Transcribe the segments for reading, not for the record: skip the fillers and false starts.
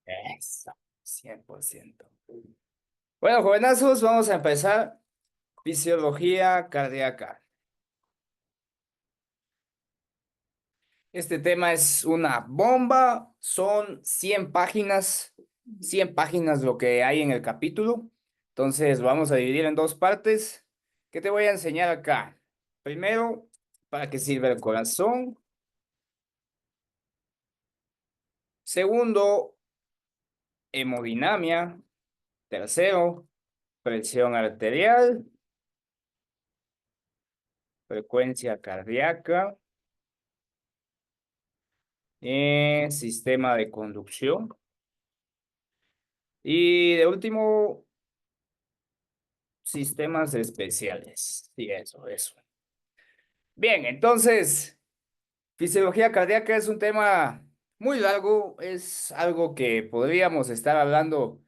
Eso, 100%. Bueno, jovenazos, vamos a empezar. Fisiología cardíaca. Este tema es una bomba. Son 100 páginas. 100 páginas lo que hay en el capítulo. Entonces, lo vamos a dividir en dos partes. ¿Qué te voy a enseñar acá? Primero, para qué sirve el corazón. Segundo, hemodinamia. Tercero, presión arterial, frecuencia cardíaca, sistema de conducción. Y de último, sistemas especiales. Sí, eso. Bien, entonces, fisiología cardíaca es un tema muy largo, es algo que podríamos estar hablando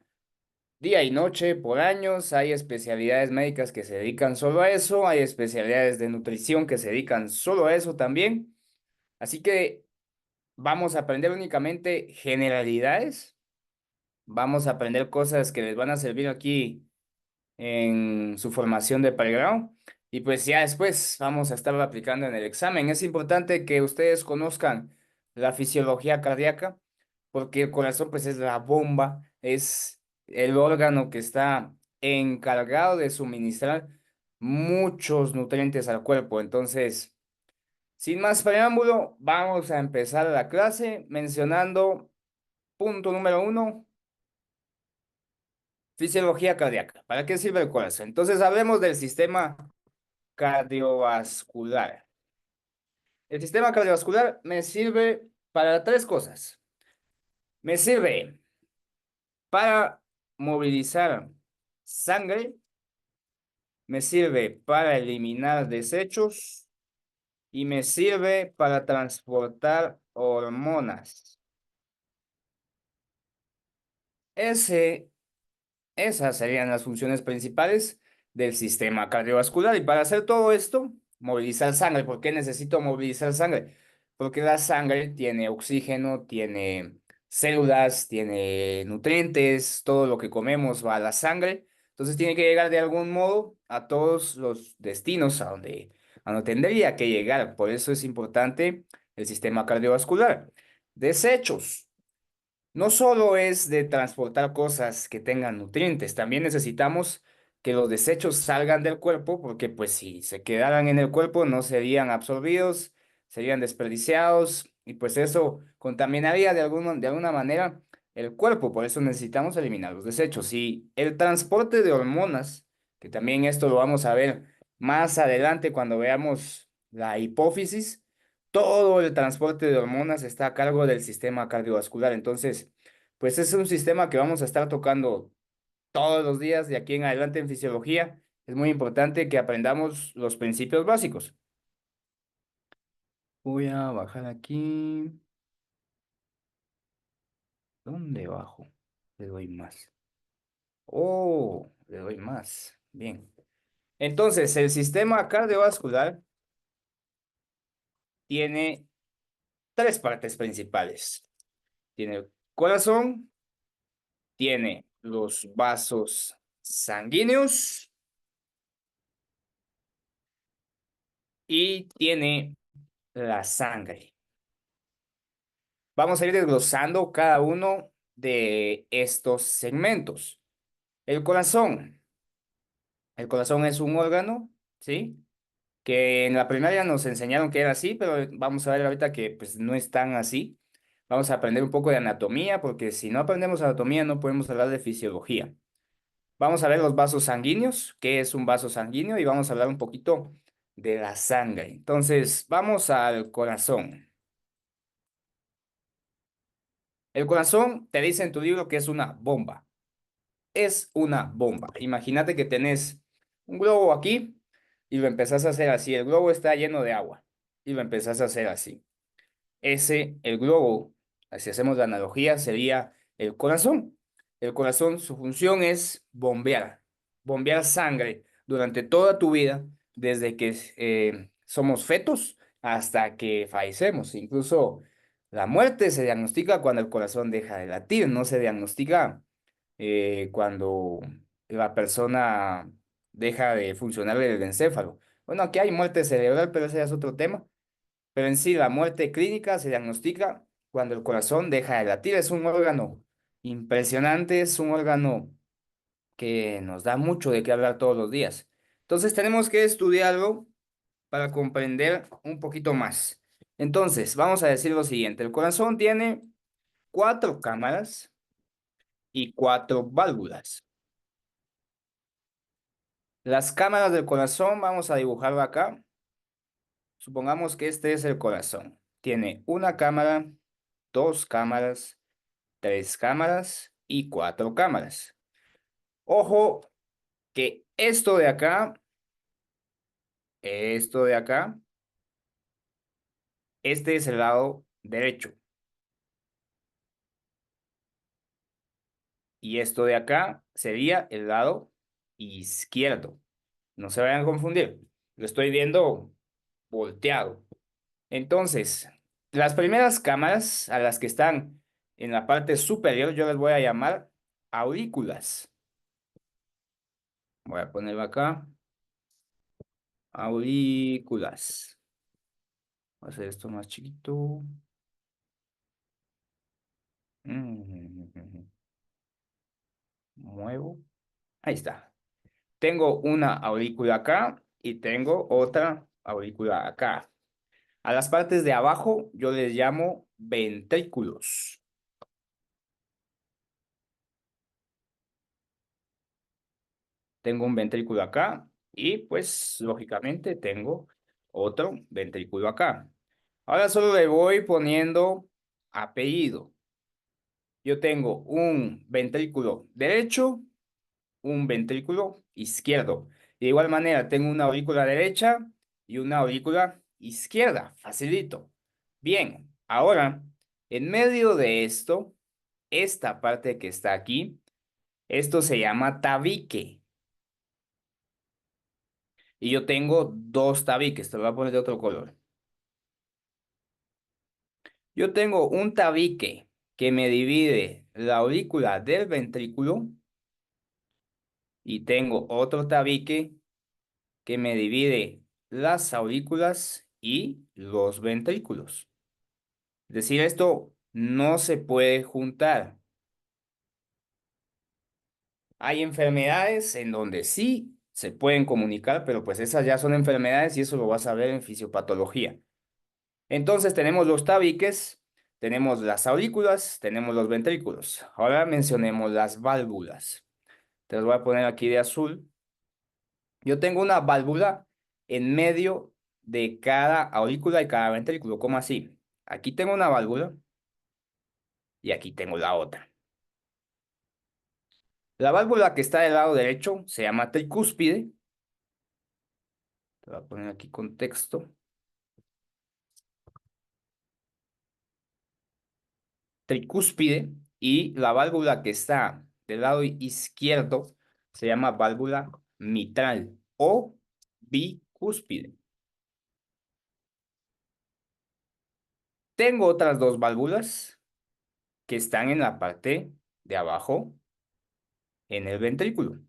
día y noche por años. Hay especialidades médicas que se dedican solo a eso, hay especialidades de nutrición que se dedican solo a eso también. Así que vamos a aprender únicamente generalidades, vamos a aprender cosas que les van a servir aquí en su formación de pregrado y pues ya después vamos a estarlo aplicando en el examen. Es importante que ustedes conozcan la fisiología cardíaca porque el corazón pues es la bomba, es el órgano que está encargado de suministrar muchos nutrientes al cuerpo. Entonces, sin más preámbulo, vamos a empezar la clase mencionando punto número uno, fisiología cardíaca. ¿Para qué sirve el corazón? Entonces, hablemos del sistema cardiovascular. El sistema cardiovascular me sirve para tres cosas. Me sirve para movilizar sangre, me sirve para eliminar desechos y me sirve para transportar hormonas. Ese Esas serían las funciones principales del sistema cardiovascular. Y para hacer todo esto, movilizar sangre. ¿Por qué necesito movilizar sangre? Porque la sangre tiene oxígeno, tiene células, tiene nutrientes, todo lo que comemos va a la sangre. Entonces tiene que llegar de algún modo a todos los destinos a donde tendría que llegar. Por eso es importante el sistema cardiovascular. Desechos. No solo es de transportar cosas que tengan nutrientes, también necesitamos que los desechos salgan del cuerpo porque pues si se quedaran en el cuerpo no serían absorbidos, serían desperdiciados y pues eso contaminaría de alguna manera el cuerpo, por eso necesitamos eliminar los desechos. Y el transporte de hormonas, que también esto lo vamos a ver más adelante cuando veamos la hipófisis. Todo el transporte de hormonas está a cargo del sistema cardiovascular. Entonces, pues es un sistema que vamos a estar tocando todos los días de aquí en adelante en fisiología. Es muy importante que aprendamos los principios básicos. Voy a bajar aquí. ¿Dónde bajo? Le doy más. Oh, le doy más. Bien. Entonces, el sistema cardiovascular tiene tres partes principales. Tiene el corazón, tiene los vasos sanguíneos y tiene la sangre. Vamos a ir desglosando cada uno de estos segmentos. El corazón. El corazón es un órgano, ¿sí? Que en la primaria nos enseñaron que era así, pero vamos a ver ahorita que pues no es tan así. Vamos a aprender un poco de anatomía, porque si no aprendemos anatomía no podemos hablar de fisiología. Vamos a ver los vasos sanguíneos, qué es un vaso sanguíneo y vamos a hablar un poquito de la sangre. Entonces, vamos al corazón. El corazón te dice en tu libro que es una bomba. Es una bomba. Imagínate que tenés un globo aquí y lo empezás a hacer así. El globo está lleno de agua y lo empezás a hacer así. El globo, si hacemos la analogía, sería el corazón. El corazón, su función es bombear sangre durante toda tu vida, desde que somos fetos hasta que fallecemos. Incluso La muerte se diagnostica cuando el corazón deja de latir, no se diagnostica cuando la persona deja de funcionar el encéfalo. Bueno, aquí hay muerte cerebral, pero ese ya es otro tema. Pero en sí, la muerte clínica se diagnostica cuando el corazón deja de latir. Es un órgano impresionante, es un órgano que nos da mucho de qué hablar todos los días. Entonces tenemos que estudiarlo para comprender un poquito más. Entonces, vamos a decir lo siguiente. El corazón tiene cuatro cámaras y cuatro válvulas. Las cámaras del corazón, vamos a dibujarlo acá. Supongamos que este es el corazón. Tiene una cámara, dos cámaras, tres cámaras y cuatro cámaras. Ojo que esto de acá, este es el lado derecho. Y esto de acá sería el lado izquierdo. No se vayan a confundir. Lo estoy viendo volteado. Entonces, las primeras cámaras a las que están en la parte superior, yo les voy a llamar aurículas. Voy a ponerlo acá. Aurículas. Voy a hacer esto más chiquito. Mm, Muevo. Ahí está. Tengo una aurícula acá y tengo otra aurícula acá. A las partes de abajo yo les llamo ventrículos. Tengo un ventrículo acá y pues lógicamente tengo otro ventrículo acá. Ahora solo le voy poniendo apellido. Yo tengo un ventrículo derecho, un ventrículo izquierdo. De igual manera tengo una aurícula derecha y una aurícula izquierda. Facilito. Bien, ahora en medio de esto, esta parte que está aquí, esto se llama tabique. Y yo tengo dos tabiques, te lo voy a poner de otro color. Yo tengo un tabique que me divide la aurícula del ventrículo y tengo otro tabique que me divide las aurículas y los ventrículos. Es decir, esto no se puede juntar. Hay enfermedades en donde sí se pueden comunicar, pero pues esas ya son enfermedades y eso lo vas a ver en fisiopatología. Entonces tenemos los tabiques, tenemos las aurículas, tenemos los ventrículos. Ahora mencionemos las válvulas. Te las voy a poner aquí de azul. Yo tengo una válvula en medio de cada aurícula y cada ventrículo. ¿Cómo así? Aquí tengo una válvula y aquí tengo la otra. La válvula que está del lado derecho se llama tricúspide. Te voy a poner aquí contexto. Tricúspide y la válvula que está del lado izquierdo se llama válvula mitral o bicúspide. Tengo otras dos válvulas que están en la parte de abajo en el ventrículo.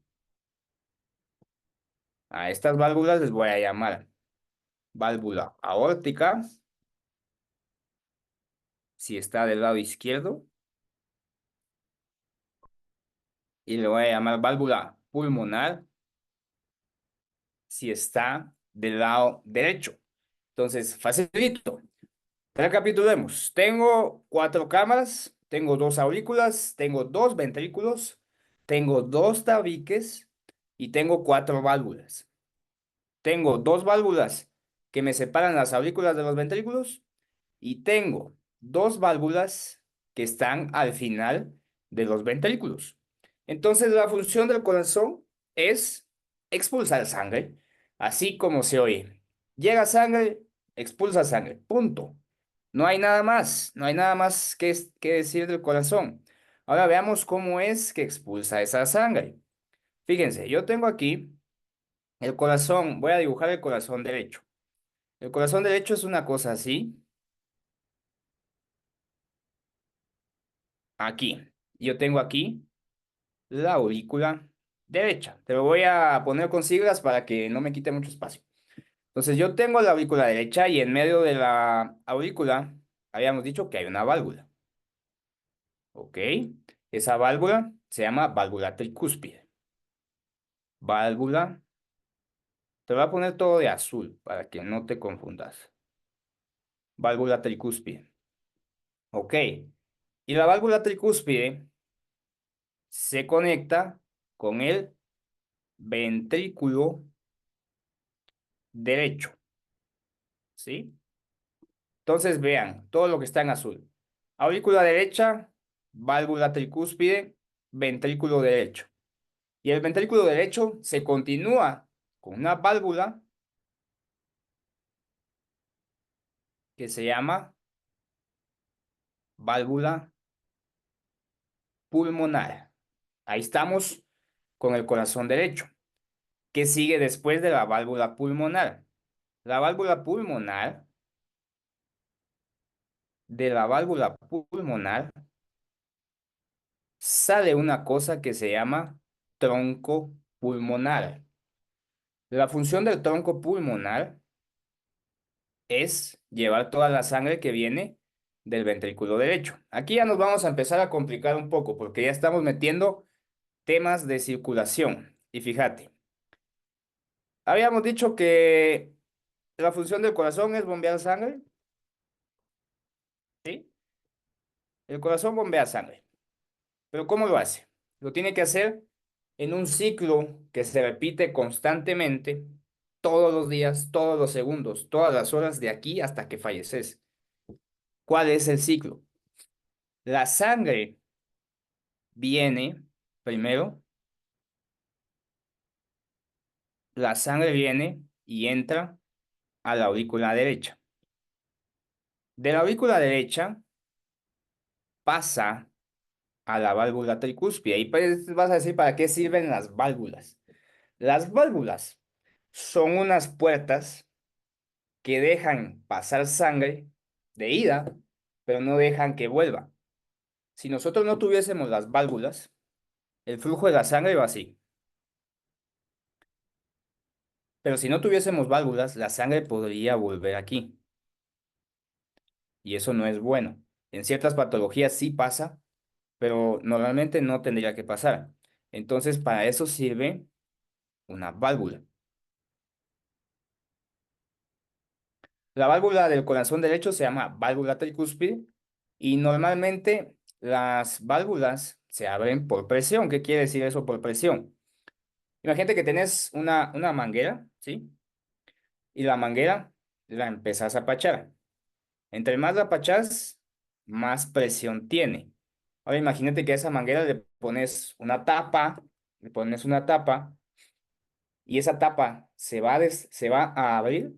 A estas válvulas les voy a llamar válvula aórtica si está del lado izquierdo y le voy a llamar válvula pulmonar si está del lado derecho. Entonces, facilito. Recapitulemos. Tengo cuatro cámaras, tengo dos aurículas, tengo dos ventrículos, tengo dos tabiques y tengo cuatro válvulas. Tengo dos válvulas que me separan las aurículas de los ventrículos y tengo dos válvulas que están al final de los ventrículos. Entonces, la función del corazón es expulsar sangre, así como se oye. Llega sangre, expulsa sangre. Punto. No hay nada más, no hay nada más que decir del corazón. Ahora veamos cómo es que expulsa esa sangre. Fíjense, yo tengo aquí el corazón, voy a dibujar el corazón derecho. El corazón derecho es una cosa así, aquí. Yo tengo aquí la aurícula derecha. Te lo voy a poner con siglas para que no me quite mucho espacio. Entonces yo tengo la aurícula derecha y en medio de la aurícula habíamos dicho que hay una válvula. ¿Ok? Esa válvula se llama válvula tricúspide. Válvula, te voy a poner todo de azul para que no te confundas. Válvula tricúspide. ¿Ok? Y la válvula tricúspide se conecta con el ventrículo derecho. ¿Sí? Entonces vean todo lo que está en azul. Aurícula derecha, válvula tricúspide, ventrículo derecho. Y el ventrículo derecho se continúa con una válvula que se llama válvula pulmonar. Ahí estamos con el corazón derecho. ¿Qué sigue después de la válvula pulmonar? La válvula pulmonar, de la válvula pulmonar sale una cosa que se llama tronco pulmonar. La función del tronco pulmonar es llevar toda la sangre que viene del ventrículo derecho. Aquí ya nos vamos a empezar a complicar un poco porque ya estamos metiendo temas de circulación. Y fíjate, habíamos dicho que la función del corazón es bombear sangre, ¿sí? El corazón bombea sangre, pero ¿cómo lo hace? Lo tiene que hacer en un ciclo que se repite constantemente todos los días, todos los segundos, todas las horas de aquí hasta que falleces. ¿Cuál es el ciclo? La sangre viene, primero, la sangre viene y entra a la aurícula derecha. De la aurícula derecha pasa a la válvula tricúspide. Y pues vas a decir, ¿para qué sirven las válvulas? Las válvulas son unas puertas que dejan pasar sangre de ida, pero no dejan que vuelva. Si nosotros no tuviésemos las válvulas, el flujo de la sangre va así. Pero si no tuviésemos válvulas, la sangre podría volver aquí. Y eso no es bueno. En ciertas patologías sí pasa, pero normalmente no tendría que pasar. Entonces, para eso sirve una válvula. La válvula del corazón derecho se llama válvula tricúspide y normalmente las válvulas se abren por presión. ¿Qué quiere decir eso por presión? Imagínate que tenés una manguera, ¿sí? Y la manguera la empezás a apachar. Entre más la apachás, más presión tiene. Ahora imagínate que a esa manguera le pones una tapa y esa tapa se va a abrir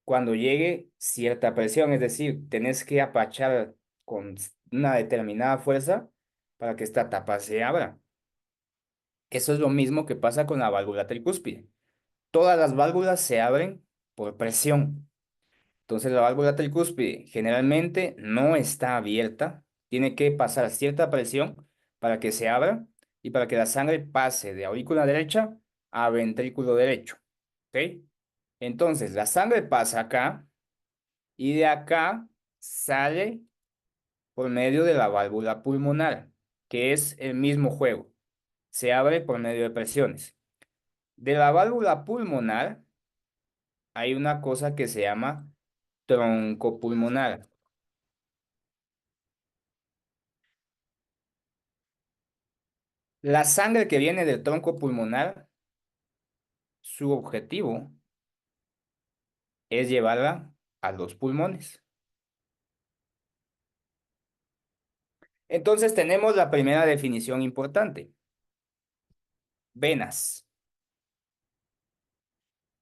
cuando llegue cierta presión, es decir, tenés que apachar con una determinada fuerza para que esta tapa se abra. Eso es lo mismo que pasa con la válvula tricúspide. Todas las válvulas se abren por presión. Entonces la válvula tricúspide generalmente no está abierta, tiene que pasar cierta presión para que se abra y para que la sangre pase de aurícula derecha a ventrículo derecho. ¿Ok? Entonces la sangre pasa acá y de acá sale por medio de la válvula pulmonar, que es el mismo juego. Se abre por medio de presiones. De la válvula pulmonar hay una cosa que se llama tronco pulmonar. La sangre que viene del tronco pulmonar, su objetivo es llevarla a los pulmones. Entonces tenemos la primera definición importante. Venas.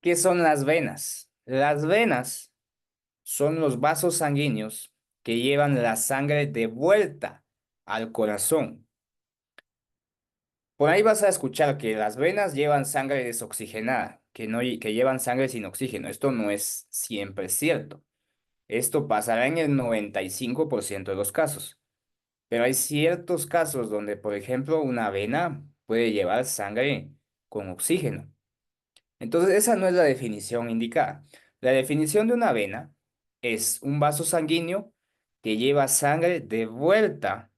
¿Qué son las venas? Las venas son los vasos sanguíneos que llevan la sangre de vuelta al corazón. Por ahí vas a escuchar que las venas llevan sangre desoxigenada, que llevan sangre sin oxígeno. Esto no es siempre cierto. Esto pasará en el 95% de los casos. Pero hay ciertos casos donde, por ejemplo, una vena puede llevar sangre con oxígeno. Entonces, esa no es la definición indicada. La definición de una vena es un vaso sanguíneo que lleva sangre de vuelta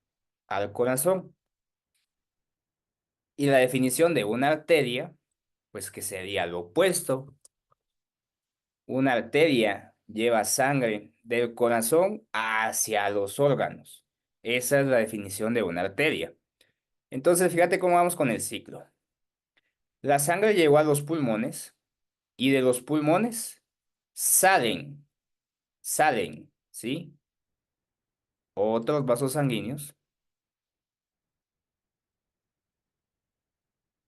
al corazón. Y la definición de una arteria, pues que sería lo opuesto. Una arteria lleva sangre del corazón hacia los órganos. Esa es la definición de una arteria. Entonces, fíjate cómo vamos con el ciclo. La sangre llegó a los pulmones y de los pulmones salen, ¿sí? Otros vasos sanguíneos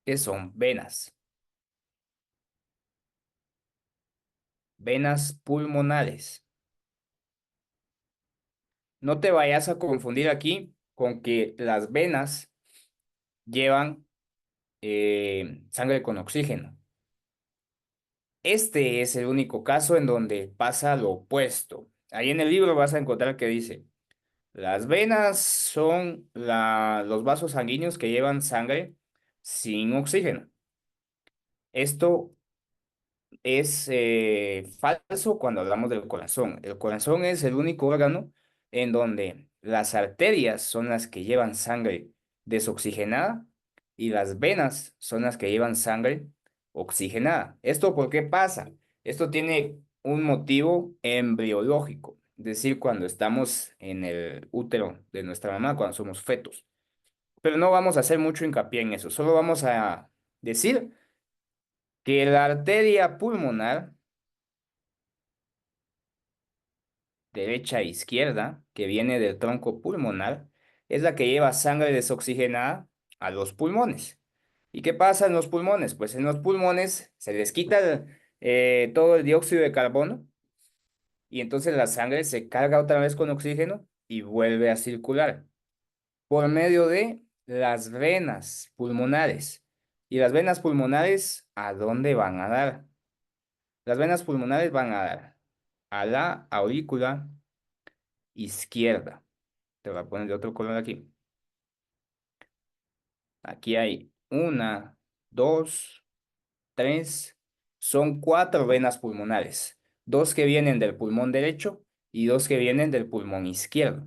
que son venas, venas pulmonares. No te vayas a confundir aquí con que las venas llevan sangre con oxígeno. Este es el único caso en donde pasa lo opuesto. Ahí en el libro vas a encontrar que dice, las venas son los vasos sanguíneos que llevan sangre sin oxígeno. Esto es falso cuando hablamos del corazón. El corazón es el único órgano en donde las arterias son las que llevan sangre desoxigenada y las venas son las que llevan sangre oxigenada. ¿Esto por qué pasa? Esto tiene un motivo embriológico, es decir, cuando estamos en el útero de nuestra mamá, cuando somos fetos. Pero no vamos a hacer mucho hincapié en eso, solo vamos a decir que la arteria pulmonar derecha e izquierda, que viene del tronco pulmonar, es la que lleva sangre desoxigenada a los pulmones. ¿Y qué pasa en los pulmones? Pues en los pulmones se les quita todo el dióxido de carbono y entonces la sangre se carga otra vez con oxígeno y vuelve a circular por medio de las venas pulmonares. ¿Y las venas pulmonares a dónde van a dar? Las venas pulmonares van a dar a la aurícula izquierda. Te voy a poner de otro color aquí. Aquí hay una, dos, tres. Son cuatro venas pulmonares. Dos que vienen del pulmón derecho y dos que vienen del pulmón izquierdo.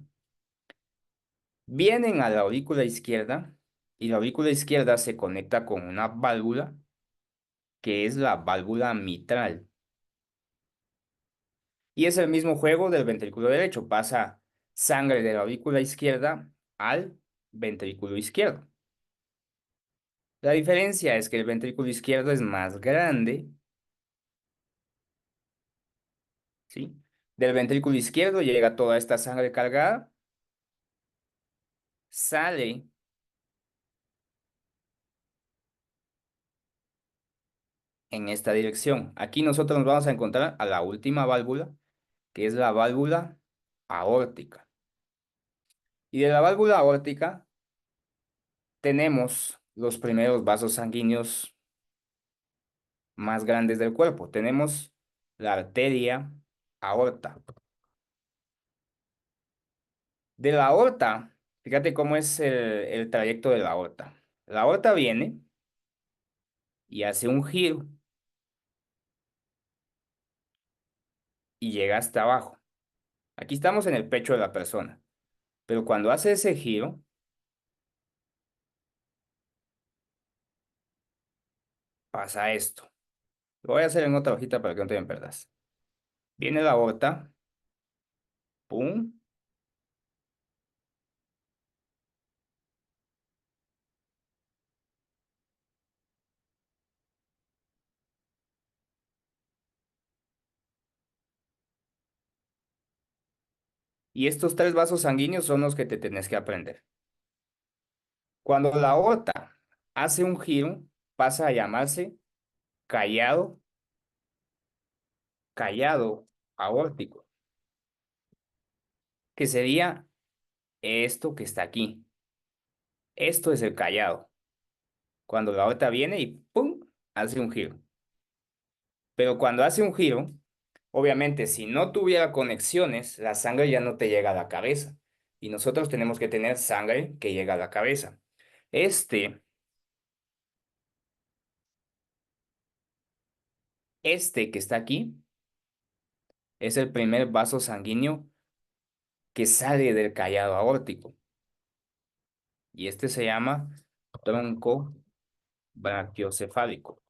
Vienen a la aurícula izquierda y la aurícula izquierda se conecta con una válvula que es la válvula mitral. Y es el mismo juego del ventrículo derecho. Pasa sangre de la aurícula izquierda al ventrículo izquierdo. La diferencia es que el ventrículo izquierdo es más grande, ¿sí? Del ventrículo izquierdo llega toda esta sangre cargada, sale en esta dirección. Aquí nosotros nos vamos a encontrar a la última válvula, que es la válvula aórtica. Y de la válvula aórtica tenemos los primeros vasos sanguíneos más grandes del cuerpo. Tenemos la arteria aorta. De la aorta, fíjate cómo es el trayecto de la aorta. La aorta viene y hace un giro y llega hasta abajo. Aquí estamos en el pecho de la persona, pero cuando hace ese giro, pasa esto. Lo voy a hacer en otra hojita para que no te me perdas. Viene la aorta, pum, y estos tres vasos sanguíneos son los que te tenés que aprender. Cuando la aorta hace un giro, pasa a llamarse callado, callado aórtico, que sería esto que está aquí. Esto es el callado. Cuando la aorta viene y pum, hace un giro. Pero cuando hace un giro, obviamente si no tuviera conexiones, la sangre ya no te llega a la cabeza. y nosotros tenemos que tener sangre que llega a la cabeza. Este, este que está aquí es el primer vaso sanguíneo que sale del callado aórtico y este se llama tronco brachiocefálico.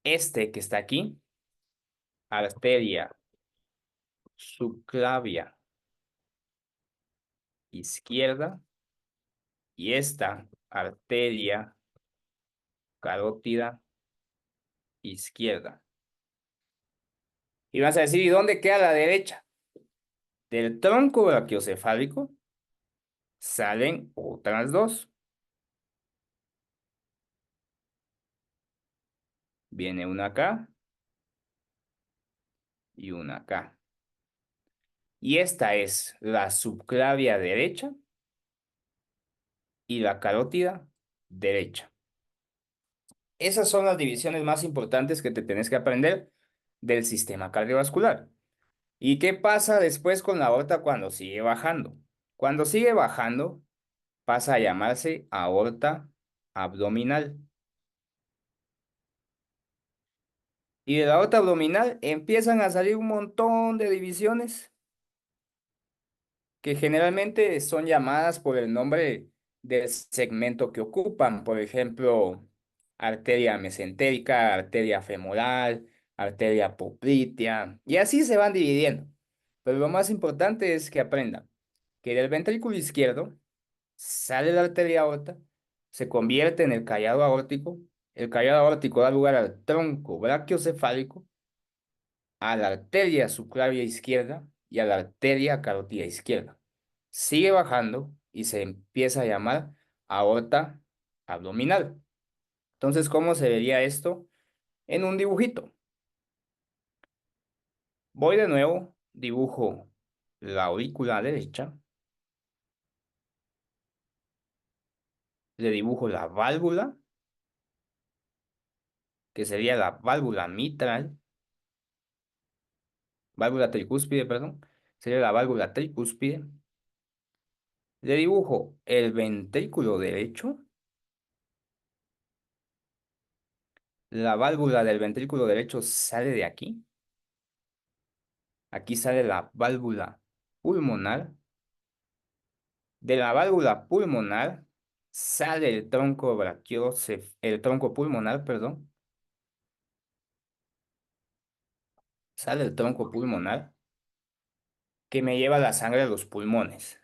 Este que está aquí, arteria subclavia izquierda, y esta arteria carótida izquierda. Y vas a decir, ¿y dónde queda la derecha? Del tronco brachiocefálico salen otras dos. Viene una acá y una acá. Y esta es la subclavia derecha y la carótida derecha. Esas son las divisiones más importantes que te tenés que aprender del sistema cardiovascular. ¿Y qué pasa después con la aorta cuando sigue bajando? Cuando sigue bajando, pasa a llamarse aorta abdominal. Y de la aorta abdominal empiezan a salir un montón de divisiones que generalmente son llamadas por el nombre del segmento que ocupan. Por ejemplo, arteria mesentérica, arteria femoral, arteria poplitea, y así se van dividiendo. Pero lo más importante es que aprendan que del ventrículo izquierdo sale la arteria aorta, se convierte en el callado aórtico da lugar al tronco brachiocefálico, a la arteria subclavia izquierda y a la arteria carótida izquierda. Sigue bajando y se empieza a llamar aorta abdominal. Entonces, ¿cómo se vería esto en un dibujito? Voy de nuevo, dibujo la aurícula derecha, le dibujo la válvula, que sería la válvula mitral, válvula tricúspide, perdón, sería la válvula tricúspide. Le dibujo el ventrículo derecho. La válvula del ventrículo derecho sale de aquí. Aquí sale la válvula pulmonar. De la válvula pulmonar sale el tronco el tronco pulmonar, perdón. Sale el tronco pulmonar que me lleva la sangre a los pulmones.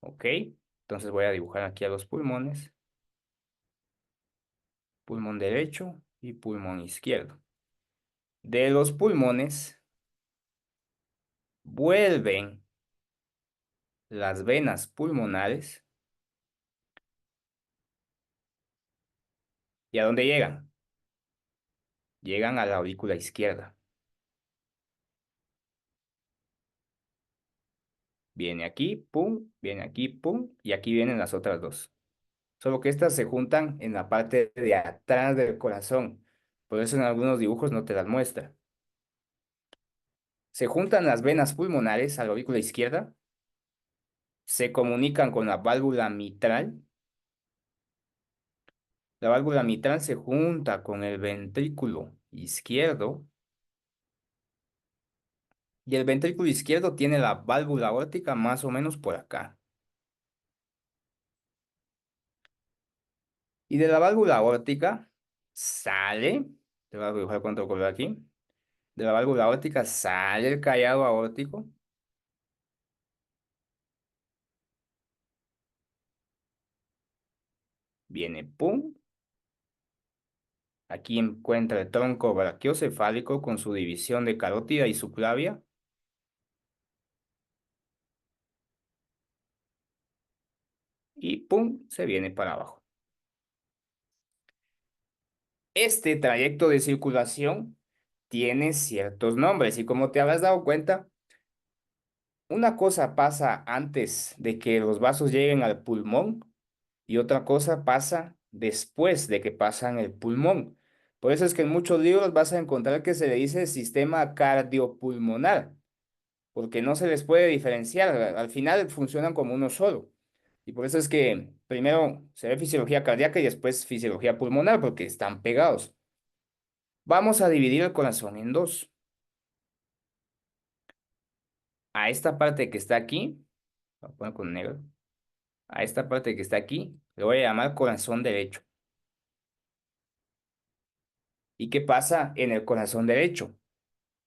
¿Ok? Entonces voy a dibujar aquí a los pulmones. Pulmón derecho y pulmón izquierdo. De los pulmones vuelven las venas pulmonares. ¿Y a dónde llegan? Llegan a la aurícula izquierda. Viene aquí, pum, viene aquí, pum, y aquí vienen las otras dos. Solo que estas se juntan en la parte de atrás del corazón. Por eso en algunos dibujos no te las muestra. Se juntan las venas pulmonares a la aurícula izquierda, se comunican con la válvula mitral. La válvula mitral se junta con el ventrículo izquierdo y el ventrículo izquierdo tiene la válvula aórtica más o menos por acá. Y de la válvula aórtica sale, te voy a dibujar con otro color aquí. De la válvula aórtica sale el callado aórtico. Viene, pum. Aquí encuentra el tronco brachiocefálico con su división de carótida y subclavia. Y pum, se viene para abajo. Este trayecto de circulación tiene ciertos nombres y como te habrás dado cuenta, una cosa pasa antes de que los vasos lleguen al pulmón y otra cosa pasa después de que pasan el pulmón. Por eso es que en muchos libros vas a encontrar que se le dice sistema cardiopulmonar. porque no se les puede diferenciar. Al final funcionan como uno solo. Y por eso es que primero se ve fisiología cardíaca y después fisiología pulmonar, porque están pegados. Vamos a dividir el corazón en dos. A esta parte que está aquí, voy a poner con negro, a esta parte que está aquí, le voy a llamar corazón derecho. ¿Y qué pasa en el corazón derecho?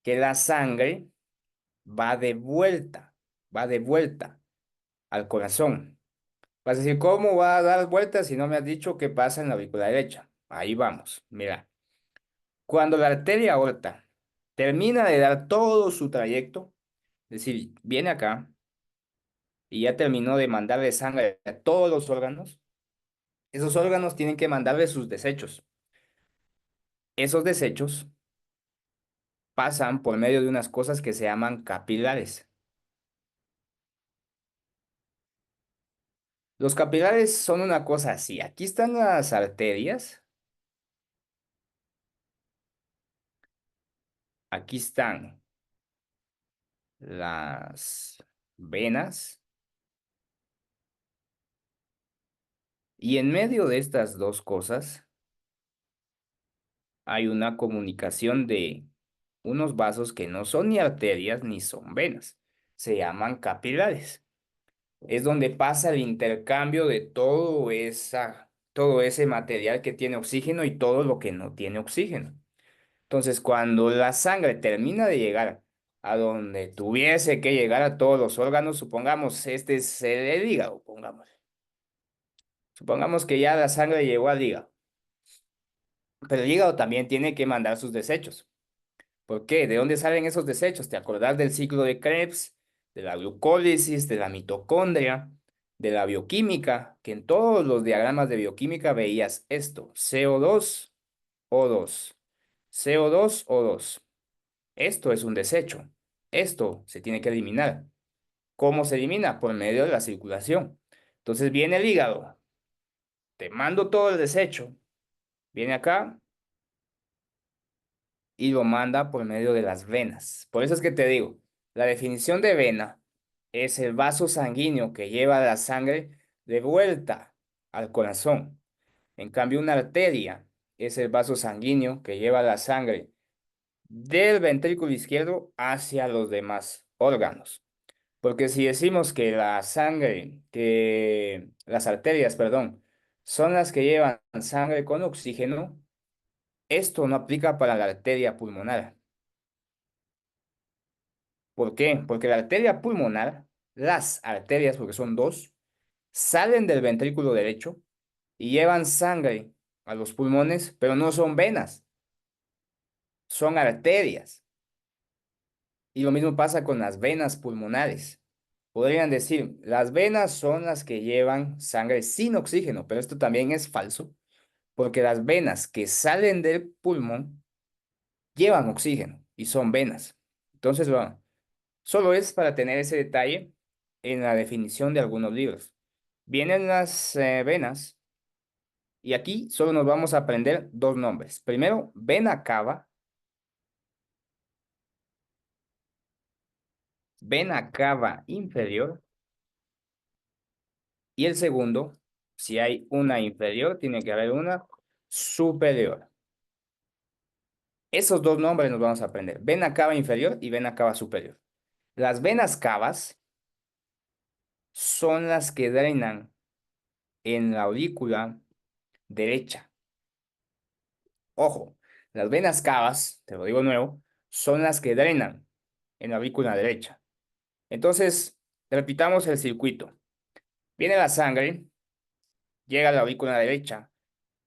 Que la sangre va va de vuelta al corazón. Vas a decir, ¿cómo va a dar vueltas si no me has dicho qué pasa en la aurícula derecha? Ahí vamos, mira. Cuando la arteria aorta termina de dar todo su trayecto, es decir, viene acá y ya terminó de mandarle sangre a todos los órganos, esos órganos tienen que mandarle sus desechos. Esos desechos pasan por medio de unas cosas que se llaman capilares. Los capilares son una cosa así. Aquí están las arterias, aquí están las venas, y en medio de estas dos cosas hay una comunicación de unos vasos que no son ni arterias ni son venas. Se llaman capilares. Es donde pasa el intercambio de todo ese material que tiene oxígeno y todo lo que no tiene oxígeno. Entonces, cuando la sangre termina de llegar a donde tuviese que llegar a todos los órganos, supongamos este es el hígado, supongamos que ya la sangre llegó al hígado, pero el hígado también tiene que mandar sus desechos. ¿Por qué? ¿De dónde salen esos desechos? ¿Te acordás del ciclo de Krebs, de la glucólisis, de la mitocondria, de la bioquímica? Que en todos los diagramas de bioquímica veías esto, CO2, O2, CO2, O2. Esto es un desecho. Esto se tiene que eliminar. ¿Cómo se elimina? Por medio de la circulación. Entonces viene el hígado, te mando todo el desecho, viene acá y lo manda por medio de las venas. Por eso es que te digo, la definición de vena es el vaso sanguíneo que lleva la sangre de vuelta al corazón. En cambio, una arteria es el vaso sanguíneo que lleva la sangre del ventrículo izquierdo hacia los demás órganos. Porque si decimos que las arterias, perdón, son las que llevan sangre con oxígeno, esto no aplica para la arteria pulmonar. ¿Por qué? Porque la arteria pulmonar, las arterias, porque son dos, salen del ventrículo derecho y llevan sangre a los pulmones, pero no son venas, son arterias. Y lo mismo pasa con las venas pulmonares. Podrían decir, las venas son las que llevan sangre sin oxígeno, pero esto también es falso, porque las venas que salen del pulmón llevan oxígeno y son venas. Entonces, bueno, solo es para tener ese detalle en la definición de algunos libros. Vienen las venas y aquí solo nos vamos a aprender dos nombres. Primero, vena cava inferior, y el segundo, si hay una inferior, tiene que haber una superior. Esos dos nombres nos vamos a aprender. Vena cava inferior y vena cava superior. Las venas cavas son las que drenan en la aurícula derecha. Ojo, las venas cavas, te lo digo de nuevo, son las que drenan en la aurícula derecha. Entonces, repitamos el circuito. Viene la sangre, llega a la aurícula derecha,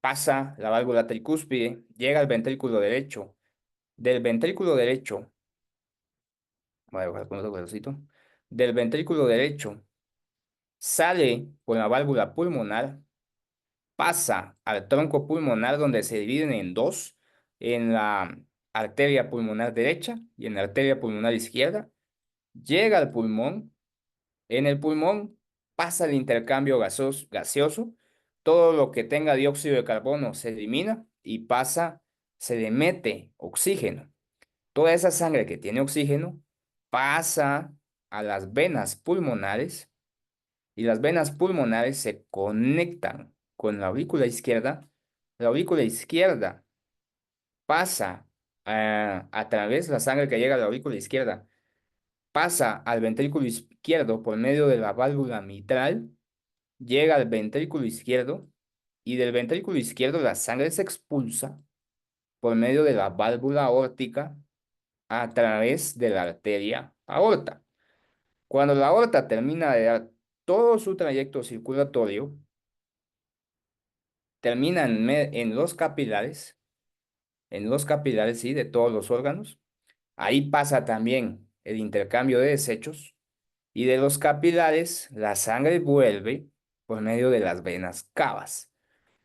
pasa la válvula tricúspide, llega al ventrículo derecho. Del ventrículo derecho, voy a bajar con otro pedacito, del ventrículo derecho sale por la válvula pulmonar, pasa al tronco pulmonar donde se dividen en dos, en la arteria pulmonar derecha y en la arteria pulmonar izquierda, llega al pulmón, en el pulmón pasa el intercambio gaseoso, todo lo que tenga dióxido de carbono se elimina y se le mete oxígeno. Toda esa sangre que tiene oxígeno pasa a las venas pulmonares y las venas pulmonares se conectan con la aurícula izquierda. La aurícula izquierda pasa a través de la sangre que llega a la aurícula izquierda, pasa al ventrículo izquierdo por medio de la válvula mitral, llega al ventrículo izquierdo y del ventrículo izquierdo la sangre se expulsa por medio de la válvula aórtica a través de la arteria aorta. Cuando la aorta termina de dar todo su trayecto circulatorio, termina en los capilares, sí, de todos los órganos. Ahí pasa también el intercambio de desechos y de los capilares la sangre vuelve por medio de las venas cavas.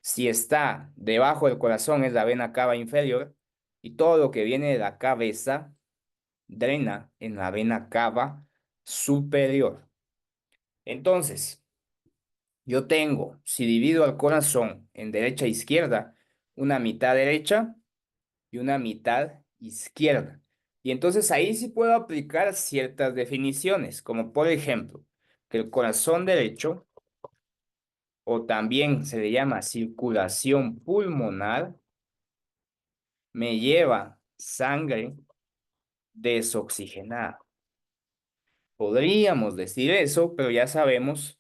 Si está debajo del corazón es la vena cava inferior y todo lo que viene de la cabeza drena en la vena cava superior. Entonces, yo tengo, si divido al corazón en derecha e izquierda, una mitad derecha y una mitad izquierda. Y entonces ahí sí puedo aplicar ciertas definiciones, como por ejemplo, que el corazón derecho, o también se le llama circulación pulmonar, me lleva sangre desoxigenada. Podríamos decir eso, pero ya sabemos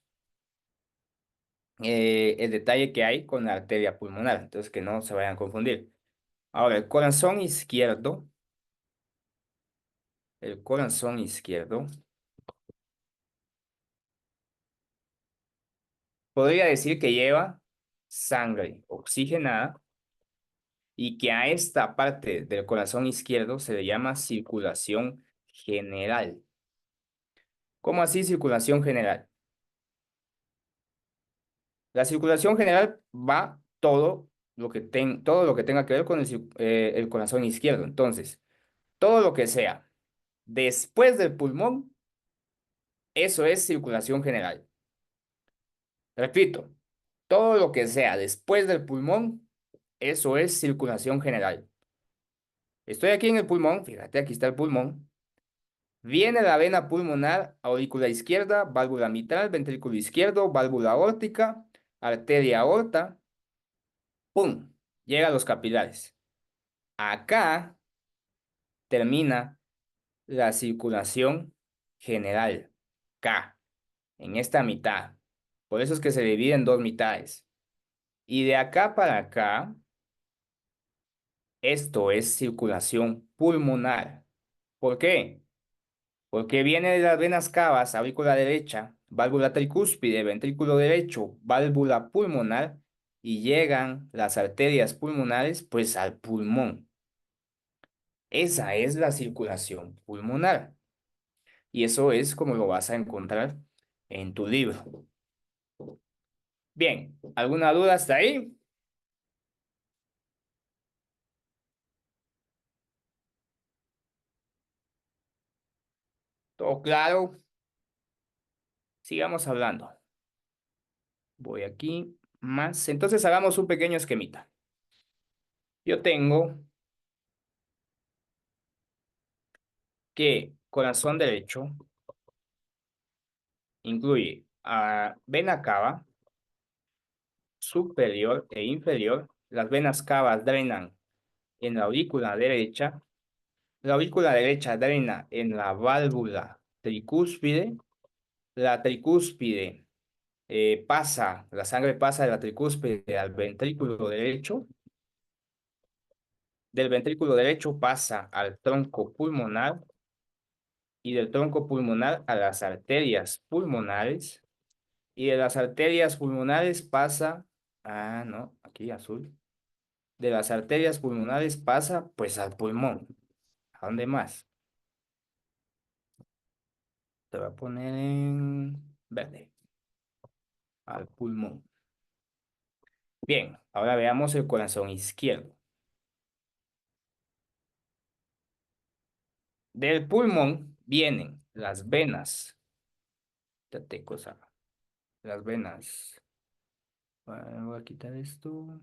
el detalle que hay con la arteria pulmonar, entonces que no se vayan a confundir. Ahora, el corazón izquierdo, podría decir que lleva sangre oxigenada y que a esta parte del corazón izquierdo se le llama circulación general. ¿Cómo así circulación general? La circulación general va todo lo que tenga que ver con el corazón izquierdo. Entonces, todo lo que sea después del pulmón, eso es circulación general. Repito, todo lo que sea después del pulmón, eso es circulación general. Estoy aquí en el pulmón, fíjate, aquí está el pulmón. Viene la vena pulmonar, aurícula izquierda, válvula mitral, ventrículo izquierdo, válvula aórtica, arteria aorta, ¡pum! Llega a los capilares. Acá termina la circulación general, K, en esta mitad. Por eso es que se divide en dos mitades. Y de acá para acá, esto es circulación pulmonar. ¿Por qué? Porque viene de las venas cavas, aurícula derecha, válvula tricúspide, ventrículo derecho, válvula pulmonar, y llegan las arterias pulmonares, pues al pulmón. Esa es la circulación pulmonar. Y eso es como lo vas a encontrar en tu libro. Bien, ¿alguna duda hasta ahí? ¿Todo claro? Sigamos hablando. Voy aquí más. Entonces hagamos un pequeño esquemita. Yo tengo que corazón derecho incluye a vena cava superior e inferior. Las venas cavas drenan en la aurícula derecha. La aurícula derecha drena en la válvula tricúspide. La tricúspide la sangre pasa de la tricúspide al ventrículo derecho. Del ventrículo derecho pasa al tronco pulmonar y del tronco pulmonar a las arterias pulmonares y de las arterias pulmonares pasa, no, aquí azul, de las arterias pulmonares pasa pues al pulmón. ¿A dónde más? Te voy a poner en verde, al pulmón. Bien, ahora veamos el corazón izquierdo. Del pulmón vienen las venas, fíjate cosa, las venas. Voy a quitar esto.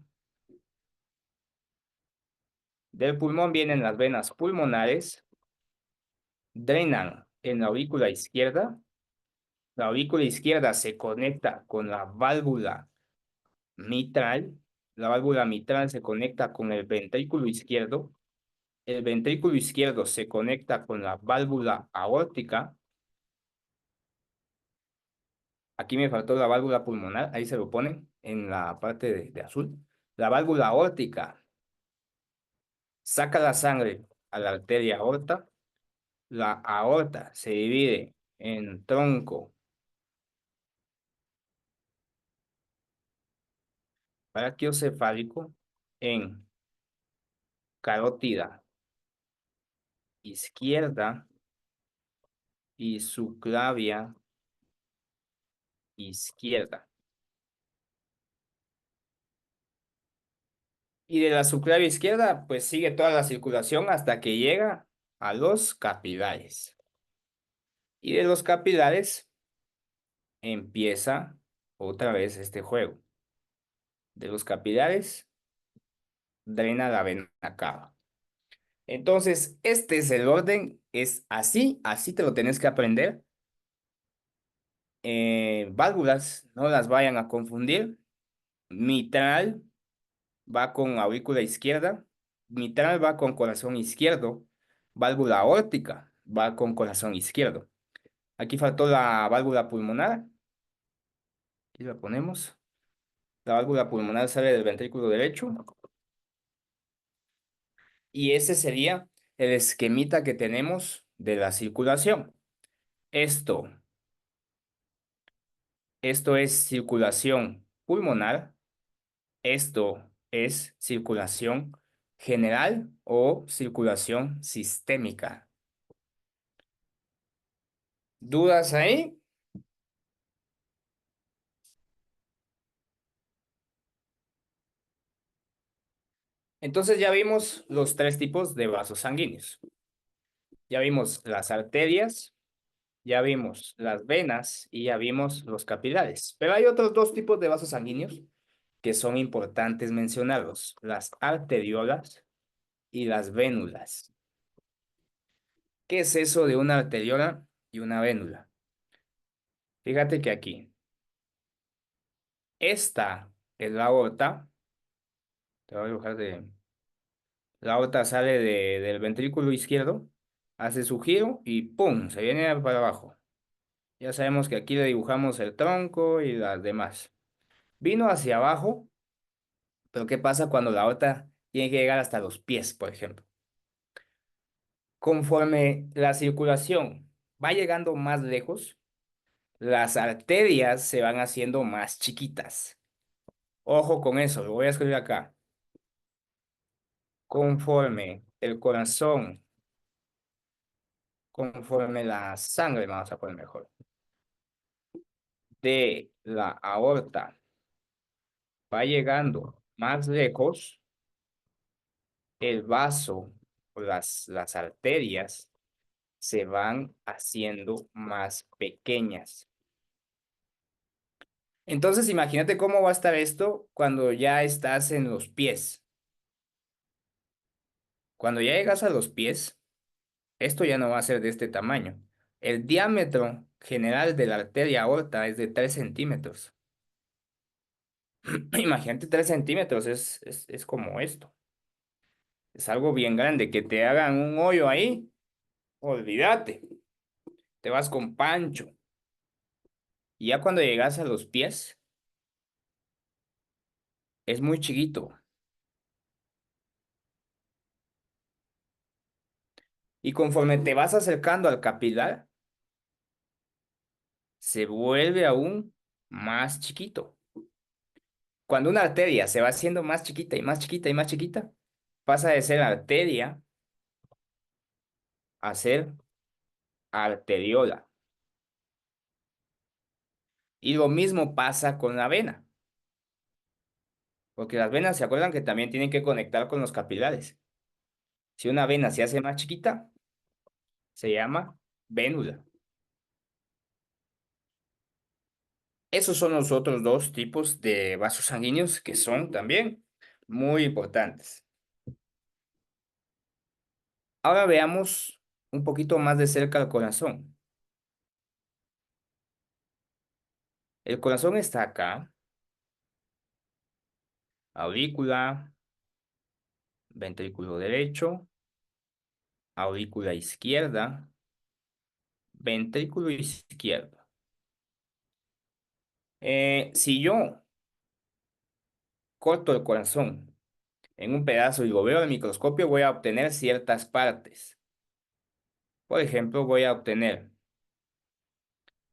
Del pulmón vienen las venas pulmonares, drenan en la aurícula izquierda. La aurícula izquierda se conecta con la válvula mitral. La válvula mitral se conecta con el ventrículo izquierdo. El ventrículo izquierdo se conecta con la válvula aórtica. Aquí me faltó la válvula pulmonar, ahí se lo ponen en la parte de azul. La válvula aórtica saca la sangre a la arteria aorta. La aorta se divide en tronco brachiocefálico, en carótida izquierda y subclavia izquierda. Y de la subclavia izquierda, pues sigue toda la circulación hasta que llega a los capilares. Y de los capilares empieza otra vez este juego. De los capilares drena la vena cava. Entonces, este es el orden, es así, así te lo tenés que aprender. Válvulas, no las vayan a confundir. Mitral va con aurícula izquierda, mitral va con corazón izquierdo, válvula aórtica va con corazón izquierdo. Aquí faltó la válvula pulmonar, aquí la ponemos. La válvula pulmonar sale del ventrículo derecho y ese sería el esquemita que tenemos de la circulación. Esto, esto es circulación pulmonar, esto es circulación general o circulación sistémica. ¿Dudas ahí? Entonces ya vimos los tres tipos de vasos sanguíneos. Ya vimos las arterias, ya vimos las venas y ya vimos los capilares. Pero hay otros dos tipos de vasos sanguíneos que son importantes mencionarlos, las arteriolas y las vénulas. ¿Qué es eso de una arteriola y una vénula? Fíjate que aquí, esta es la aorta, te voy a dibujar la aorta sale del ventrículo izquierdo, hace su giro y ¡pum! Se viene para abajo. Ya sabemos que aquí le dibujamos el tronco y las demás. Vino hacia abajo, pero ¿qué pasa cuando la aorta tiene que llegar hasta los pies, por ejemplo? Conforme la circulación va llegando más lejos, las arterias se van haciendo más chiquitas. Ojo con eso, lo voy a escribir acá. Conforme el corazón, conforme la sangre, vamos a poner mejor, de la aorta va llegando más lejos, el vaso o las arterias se van haciendo más pequeñas. Entonces, imagínate cómo va a estar esto cuando ya estás en los pies. Cuando ya llegas a los pies, esto ya no va a ser de este tamaño. El diámetro general de la arteria aorta es de 3 centímetros. Imagínate 3 centímetros, es como esto. Es algo bien grande. Que te hagan un hoyo ahí, olvídate. Te vas con pancho. Y ya cuando llegas a los pies, es muy chiquito. Y conforme te vas acercando al capilar, se vuelve aún más chiquito. Cuando una arteria se va haciendo más chiquita y más chiquita y más chiquita, pasa de ser arteria a ser arteriola. Y lo mismo pasa con la vena, porque las venas se acuerdan que también tienen que conectar con los capilares. Si una vena se hace más chiquita, se llama vénula. Esos son los otros dos tipos de vasos sanguíneos que son también muy importantes. Ahora veamos un poquito más de cerca el corazón. El corazón está acá, aurícula, ventrículo derecho, aurícula izquierda, ventrículo izquierdo. Si yo corto el corazón en un pedazo y lo veo al microscopio, voy a obtener ciertas partes. Por ejemplo, voy a obtener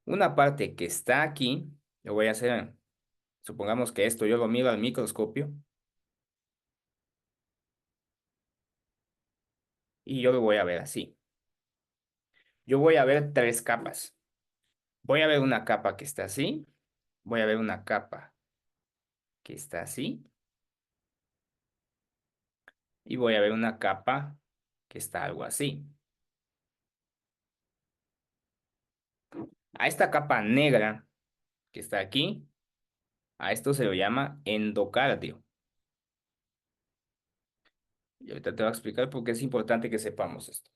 una parte que está aquí, lo voy a hacer, supongamos que esto yo lo miro al microscopio y yo lo voy a ver así. Yo voy a ver tres capas. Voy a ver una capa que está así, voy a ver una capa que está así y voy a ver una capa que está algo así. A esta capa negra que está aquí, a esto se lo llama endocardio. Y ahorita te voy a explicar por qué es importante que sepamos esto.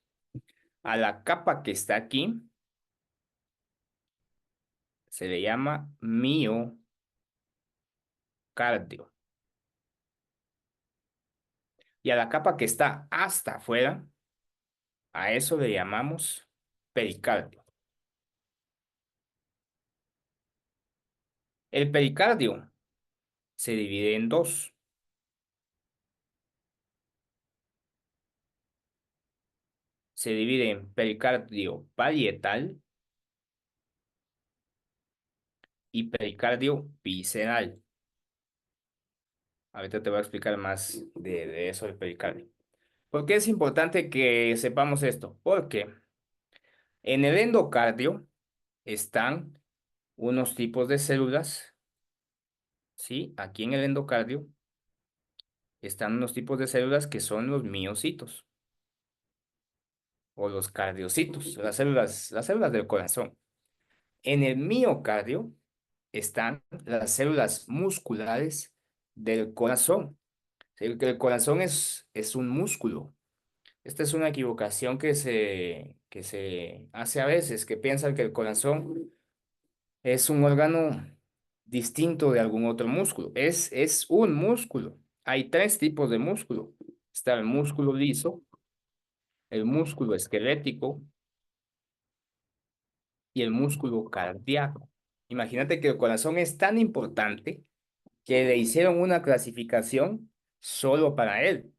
A la capa que está aquí se le llama miocardio. Y a la capa que está hasta afuera, a eso le llamamos pericardio. El pericardio se divide en dos. Se divide en pericardio parietal y pericardio visceral. Ahorita te voy a explicar más de eso del pericardio. ¿Por qué es importante que sepamos esto? Porque en el endocardio están unos tipos de células, ¿sí? Aquí en el endocardio están unos tipos de células que son los miocitos o los cardiocitos, las células del corazón. En el miocardio están las células musculares del corazón. El corazón es un músculo. Esta es una equivocación que se hace a veces, que piensan que el corazón es un órgano distinto de algún otro músculo. Es un músculo. Hay tres tipos de músculo. Está el músculo liso, el músculo esquelético y el músculo cardíaco. Imagínate que el corazón es tan importante que le hicieron una clasificación solo para él,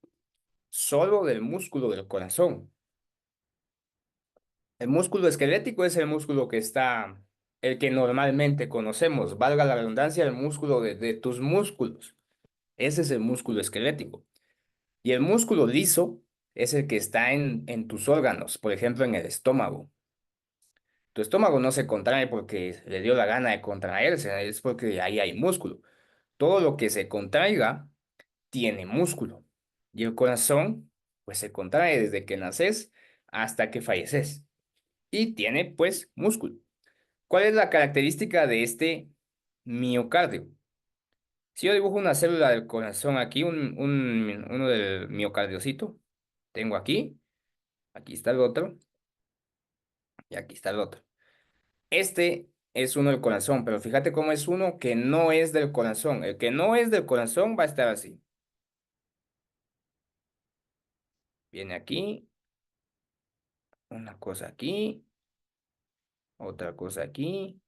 solo del músculo del corazón. El músculo esquelético es el músculo que está, el que normalmente conocemos, valga la redundancia, el músculo de tus músculos. Ese es el músculo esquelético. Y el músculo liso es el que está en tus órganos, por ejemplo, en el estómago. Tu estómago no se contrae porque le dio la gana de contraerse, es porque ahí hay músculo. Todo lo que se contraiga tiene músculo. Y el corazón, pues se contrae desde que naces hasta que falleces. Y tiene, pues, músculo. ¿Cuál es la característica de este miocardio? Si yo dibujo una célula del corazón aquí, uno del miocardiocito, tengo aquí, aquí está el otro, y aquí está el otro. Este es uno del corazón, pero fíjate cómo es uno que no es del corazón. El que no es del corazón va a estar así. Viene aquí, una cosa aquí, otra cosa aquí,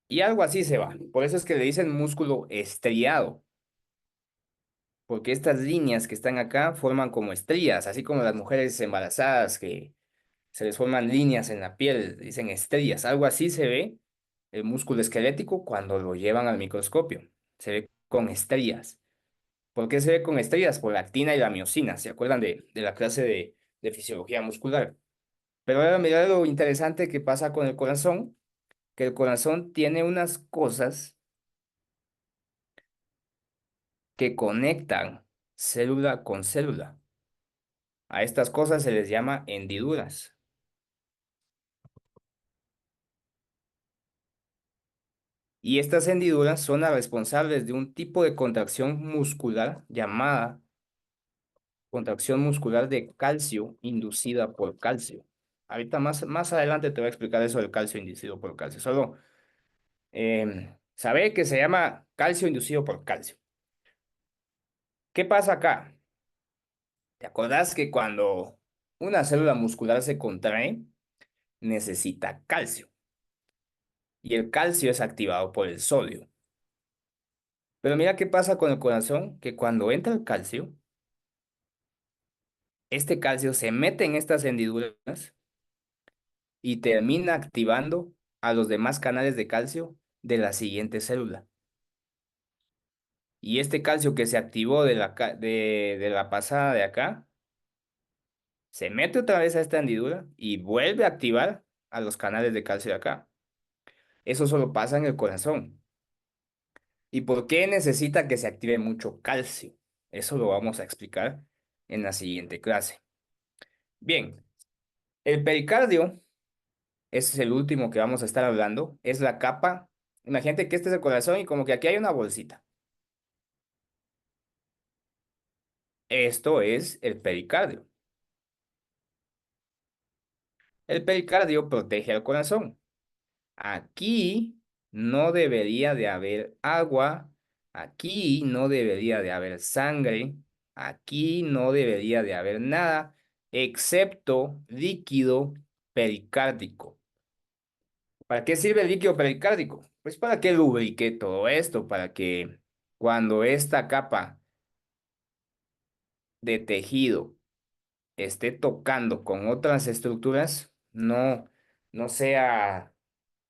y algo así se va. Por eso es que le dicen músculo estriado, porque estas líneas que están acá forman como estrías, así como las mujeres embarazadas que se les forman líneas en la piel, dicen estrías. Algo así se ve el músculo esquelético cuando lo llevan al microscopio. Se ve con estrías. ¿Por qué se ve con estrías? Por la actina y la miosina. ¿Se acuerdan de la clase de fisiología muscular? Pero ahora mira lo interesante que pasa con el corazón, que el corazón tiene unas cosas que conectan célula con célula. A estas cosas se les llama hendiduras. Y estas hendiduras son las responsables de un tipo de contracción muscular llamada contracción muscular de calcio inducida por calcio. Ahorita más adelante te voy a explicar eso del calcio inducido por calcio. Solo Sabe que se llama calcio inducido por calcio. ¿Qué pasa acá? ¿Te acordás que cuando una célula muscular se contrae, necesita calcio? Y el calcio es activado por el sodio. Pero mira qué pasa con el corazón, que cuando entra el calcio, este calcio se mete en estas hendiduras y termina activando a los demás canales de calcio de la siguiente célula. Y este calcio que se activó de la pasada de acá, se mete otra vez a esta hendidura y vuelve a activar a los canales de calcio de acá. Eso solo pasa en el corazón. ¿Y por qué necesita que se active mucho calcio? Eso lo vamos a explicar en la siguiente clase. Bien, el pericardio, ese es el último que vamos a estar hablando, es la capa. Imagínate que este es el corazón y como que aquí hay una bolsita. Esto es el pericardio. El pericardio protege al corazón. Aquí no debería de haber agua, aquí no debería de haber sangre, aquí no debería de haber nada, excepto líquido pericárdico. ¿Para qué sirve el líquido pericárdico? Pues para que lubrique todo esto, para que cuando esta capa de tejido esté tocando con otras estructuras, no sea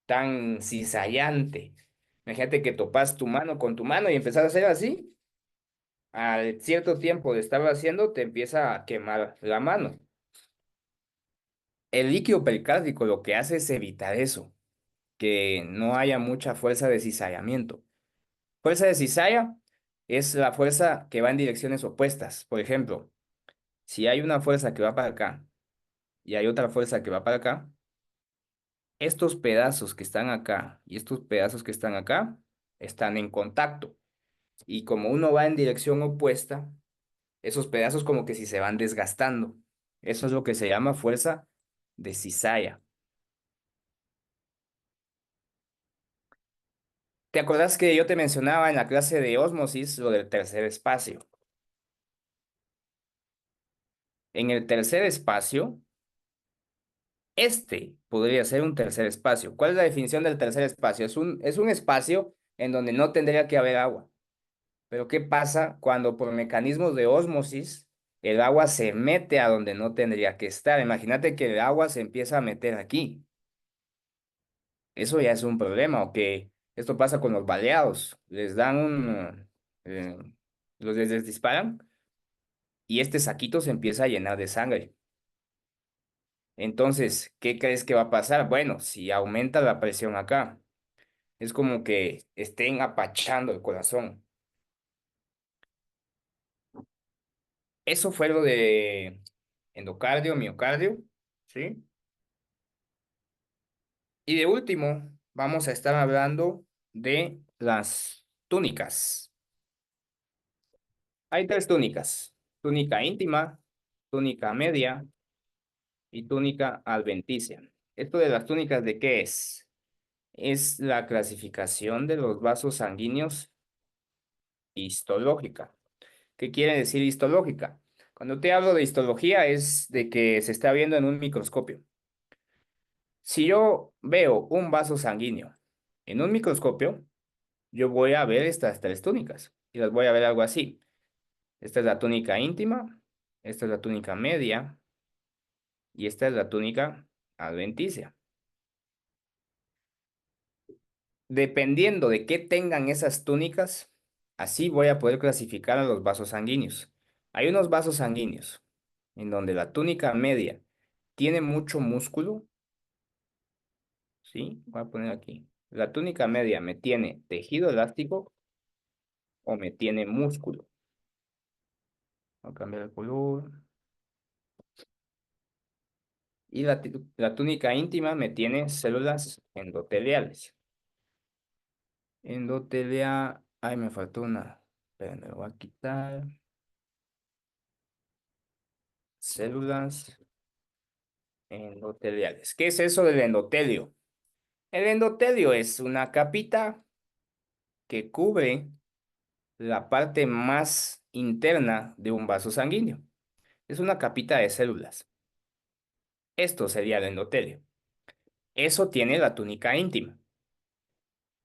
tan cizallante. Imagínate que topas tu mano con tu mano y empezás a hacer así. Al cierto tiempo de estarlo haciendo, te empieza a quemar la mano. El líquido pericárdico lo que hace es evitar eso, que no haya mucha fuerza de cizallamiento. Fuerza de cizalla es la fuerza que va en direcciones opuestas. Por ejemplo, si hay una fuerza que va para acá y hay otra fuerza que va para acá, estos pedazos que están acá y estos pedazos que están acá están en contacto. Y como uno va en dirección opuesta, esos pedazos como que si se van desgastando. Eso es lo que se llama fuerza de cizalla. ¿Te acordás que yo te mencionaba en la clase de ósmosis lo del tercer espacio? En el tercer espacio, este podría ser un tercer espacio. ¿Cuál es la definición del tercer espacio? Es un espacio en donde no tendría que haber agua. Pero ¿qué pasa cuando por mecanismos de ósmosis el agua se mete a donde no tendría que estar? Imagínate que el agua se empieza a meter aquí. Eso ya es un problema, o que esto pasa con los baleados. Les dan eh, les disparan y este saquito se empieza a llenar de sangre. Entonces, ¿qué crees que va a pasar? Bueno, si aumenta la presión acá, es como que estén apachando el corazón. Eso fue lo de endocardio, miocardio, ¿sí? Y de último, vamos a estar hablando de las túnicas. Hay tres túnicas: túnica íntima, túnica media y túnica adventicia. ¿Esto de las túnicas de qué es? Es la clasificación de los vasos sanguíneos histológica. ¿Qué quiere decir histológica? Cuando te hablo de histología es de que se está viendo en un microscopio. Si yo veo un vaso sanguíneo en un microscopio, yo voy a ver estas tres túnicas y las voy a ver algo así. Esta es la túnica íntima, esta es la túnica media y esta es la túnica adventicia. Dependiendo de qué tengan esas túnicas, así voy a poder clasificar a los vasos sanguíneos. Hay unos vasos sanguíneos en donde la túnica media tiene mucho músculo, ¿sí? Voy a poner aquí. La túnica media me tiene tejido elástico o me tiene músculo. Voy a cambiar el color. Y la túnica íntima me tiene células endoteliales. Endotelia, ay, me faltó una. Pero me lo voy a quitar. Células endoteliales. ¿Qué es eso del endotelio? El endotelio es una capita que cubre la parte más interna de un vaso sanguíneo. Es una capita de células. Esto sería el endotelio. Eso tiene la túnica íntima.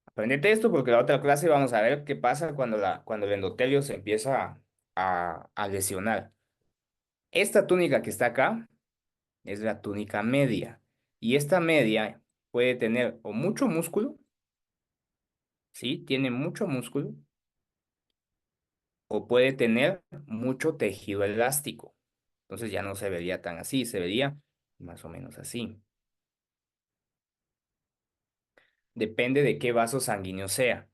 Aprendete esto porque la otra clase vamos a ver qué pasa cuando el endotelio se empieza a lesionar. Esta túnica que está acá es la túnica media. Y esta media puede tener o mucho músculo, ¿sí? Tiene mucho músculo, o puede tener mucho tejido elástico. Entonces ya no se vería tan así, se vería más o menos así. Depende de qué vaso sanguíneo sea.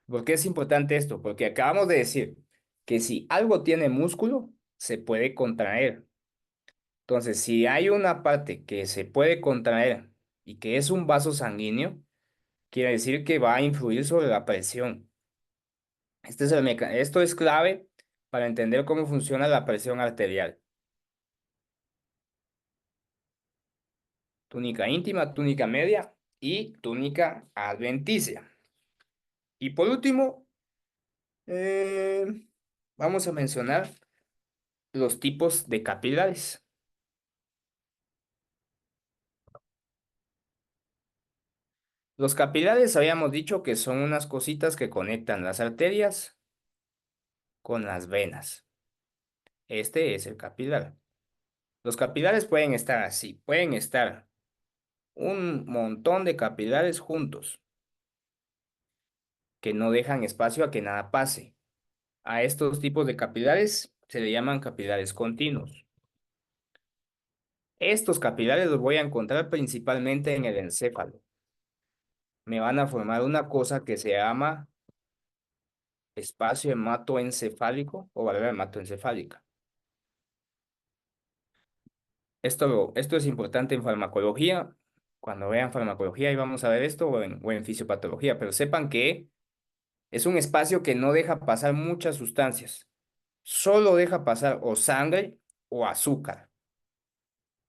¿Por qué es importante esto? Porque acabamos de decir que si algo tiene músculo, se puede contraer. Entonces, si hay una parte que se puede contraer y que es un vaso sanguíneo, quiere decir que va a influir sobre la presión. Esto es clave para entender cómo funciona la presión arterial. Túnica íntima, túnica media y túnica adventicia. Y por último, eh, vamos a mencionar los tipos de capilares. Los capilares habíamos dicho que son unas cositas que conectan las arterias con las venas. Este es el capilar. Los capilares pueden estar así, pueden estar un montón de capilares juntos que no dejan espacio a que nada pase. A estos tipos de capilares se le llaman capilares continuos. Estos capilares los voy a encontrar principalmente en el encéfalo. Me van a formar una cosa que se llama espacio hematoencefálico o barrera hematoencefálica. Esto es importante en farmacología. Cuando vean farmacología, y vamos a ver esto, o en fisiopatología, pero sepan que es un espacio que no deja pasar muchas sustancias. Solo deja pasar o sangre o azúcar,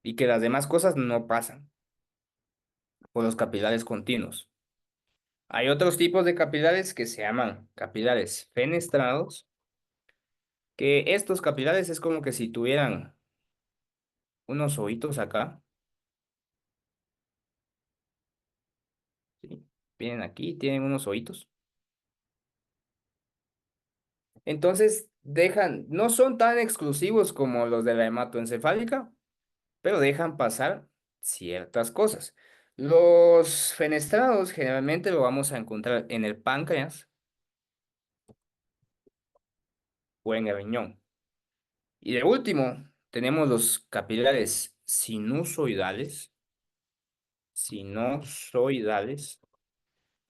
y que las demás cosas no pasan por los capilares continuos. Hay otros tipos de capilares que se llaman capilares fenestrados, que estos capilares es como que si tuvieran unos ojitos acá, ¿sí? Vienen aquí, tienen unos ojitos. Entonces dejan, no son tan exclusivos como los de la hematoencefálica, pero dejan pasar ciertas cosas. Los fenestrados generalmente lo vamos a encontrar en el páncreas o en el riñón. Y de último, tenemos los capilares sinusoidales,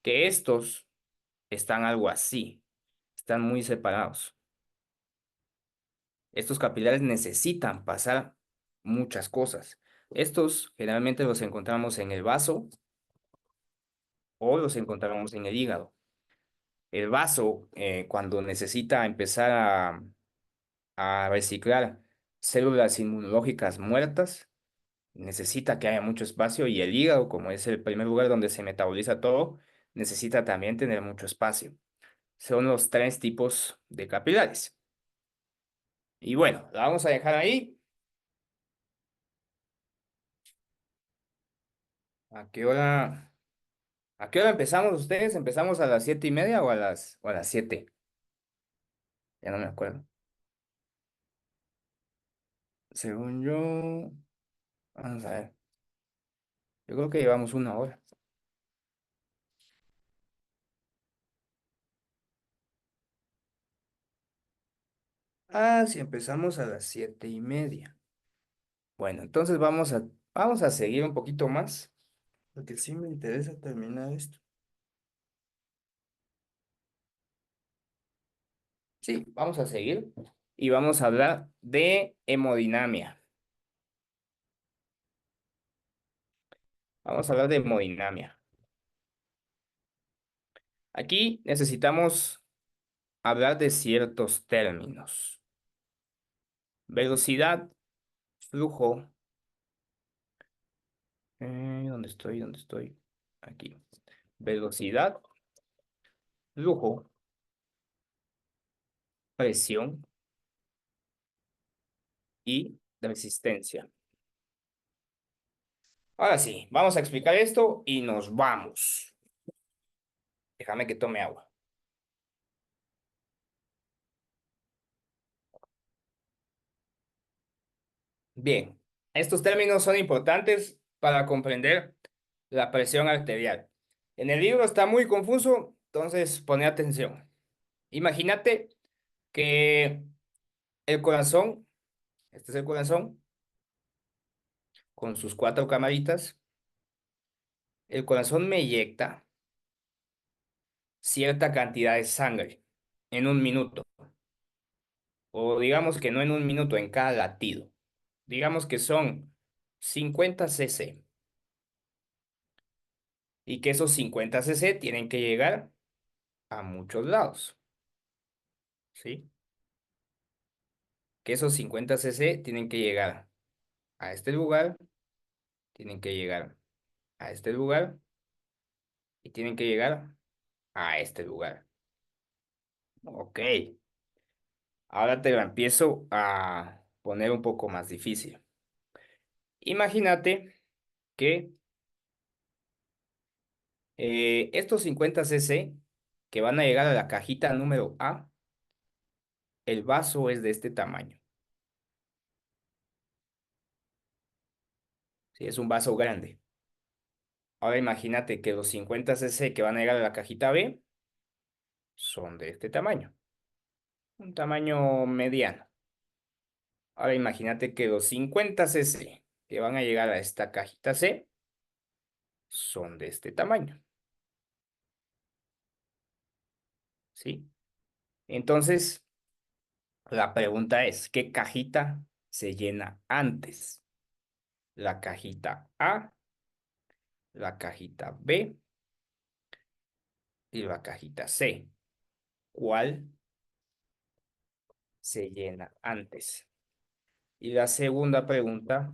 que estos están algo así, están muy separados. Estos capilares necesitan pasar muchas cosas. Estos generalmente los encontramos en el vaso o los encontramos en el hígado. El vaso, cuando necesita empezar a reciclar células inmunológicas muertas, necesita que haya mucho espacio, y el hígado, como es el primer lugar donde se metaboliza todo, necesita también tener mucho espacio. Son los tres tipos de capilares. Y bueno, la vamos a dejar ahí. ¿A qué hora, a qué hora empezamos ustedes? ¿Empezamos a las 7:30 o a las 7? Ya no me acuerdo. Según yo, vamos a ver. Yo creo que llevamos una hora. Ah, sí, empezamos a las 7:30. Bueno, entonces vamos a seguir un poquito más, porque sí me interesa terminar esto. Sí, vamos a seguir y vamos a hablar de hemodinamia. Vamos a hablar de hemodinamia. Aquí necesitamos hablar de ciertos términos. Velocidad, flujo. ¿Dónde estoy? ¿Dónde estoy? Aquí. velocidad, flujo, presión y resistencia. Ahora sí, vamos a explicar esto y nos vamos. Déjame que tome agua. Bien, estos términos son importantes para comprender la presión arterial. En el libro está muy confuso, entonces pone atención. Imagínate que el corazón, este es el corazón, con sus cuatro camaritas, el corazón me inyecta cierta cantidad de sangre en un minuto, o digamos que no en un minuto, en cada latido. Digamos que son 50 cc y que esos 50 cc tienen que llegar a muchos lados, ¿sí? Que esos 50 cc tienen que llegar a este lugar, tienen que llegar a este lugar y tienen que llegar a este lugar. Ok, ahora te la empiezo a poner un poco más difícil. Imagínate que estos 50 cc que van a llegar a la cajita número A, el vaso es de este tamaño. Sí, es un vaso grande. Ahora imagínate que los 50 cc que van a llegar a la cajita B son de este tamaño, un tamaño mediano. Ahora imagínate que los 50 cc que van a llegar a esta cajita C son de este tamaño, ¿sí? Entonces, la pregunta es, ¿qué cajita se llena antes? ¿La cajita A, la cajita B y la cajita C? ¿Cuál se llena antes? Y la segunda pregunta,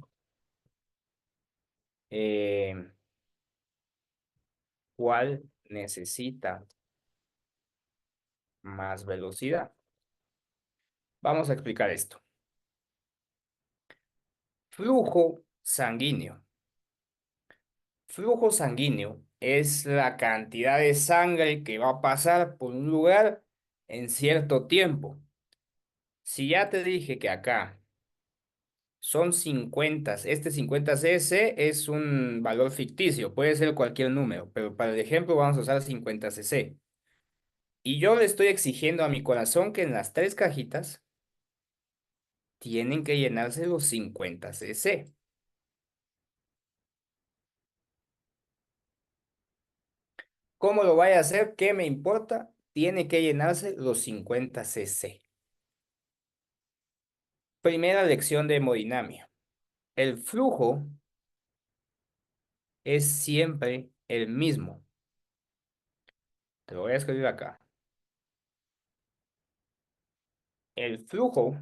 eh, ¿cuál necesita más velocidad? Vamos a explicar esto. Flujo sanguíneo. Flujo sanguíneo es la cantidad de sangre que va a pasar por un lugar en cierto tiempo. Si ya te dije que acá son 50, este 50 cc es un valor ficticio, puede ser cualquier número, pero para el ejemplo vamos a usar 50 cc. Y yo le estoy exigiendo a mi corazón que en las tres cajitas tienen que llenarse los 50 cc. ¿Cómo lo vaya a hacer? ¿Qué me importa? Tiene que llenarse los 50 cc. Primera lección de hemodinamia. El flujo es siempre el mismo. Te lo voy a escribir acá. El flujo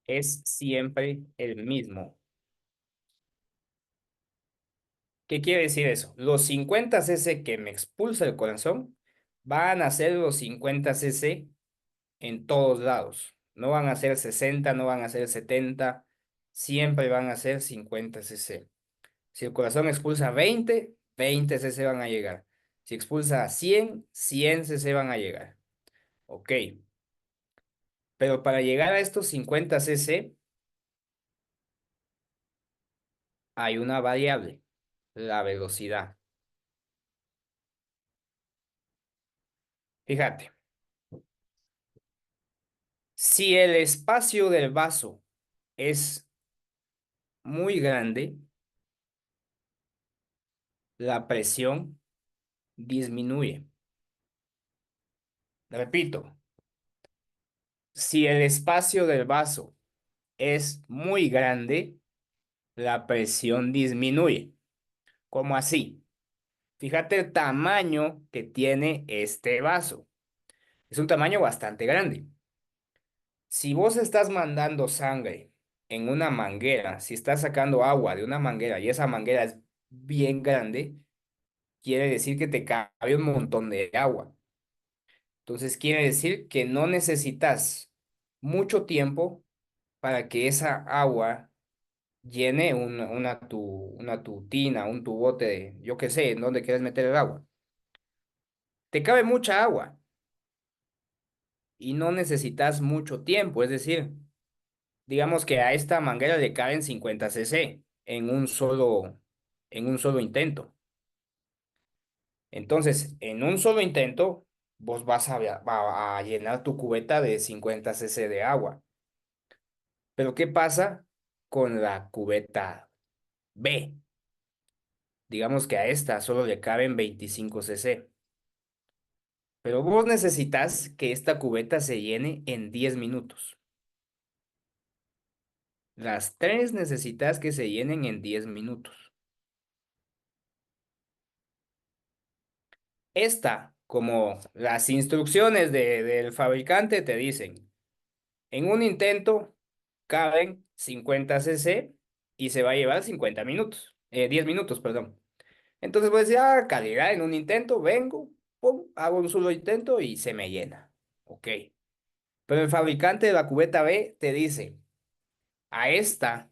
es siempre el mismo. ¿Qué quiere decir eso? Los 50 cc que me expulsa el corazón van a ser los 50 cc en todos lados. No van a ser 60, no van a ser 70, siempre van a ser 50 cc. Si el corazón expulsa 20, 20 cc van a llegar. Si expulsa 100, 100 cc van a llegar. Ok, pero para llegar a estos 50 cc hay una variable, la velocidad. Fíjate, si el espacio del vaso es muy grande, la presión disminuye. Repito, si el espacio del vaso es muy grande, la presión disminuye. ¿Cómo así? Fíjate el tamaño que tiene este vaso. Es un tamaño bastante grande. Si vos estás mandando sangre en una manguera, si estás sacando agua de una manguera y esa manguera es bien grande, quiere decir que te cabe un montón de agua. Entonces quiere decir que no necesitas mucho tiempo para que esa agua llene una tina, un tubote, yo qué sé, en donde quieres meter el agua. Te cabe mucha agua y no necesitas mucho tiempo, es decir, digamos que a esta manguera le caben 50 cc en un solo intento. Entonces, en un solo intento, vos va a llenar tu cubeta de 50 cc de agua. Pero ¿qué pasa con la cubeta B? Digamos que a esta solo le caben 25 cc. Pero vos necesitas que esta cubeta se llene en 10 minutos. Las tres necesitas que se llenen en 10 minutos. Esta, como las instrucciones del fabricante te dicen, en un intento caben 50 cc y se va a llevar 50 minutos, 10 minutos, perdón. Entonces voy a decir, calidad en un intento, vengo, pum, hago un solo intento y se me llena. Ok. Pero el fabricante de la cubeta B te dice, a esta,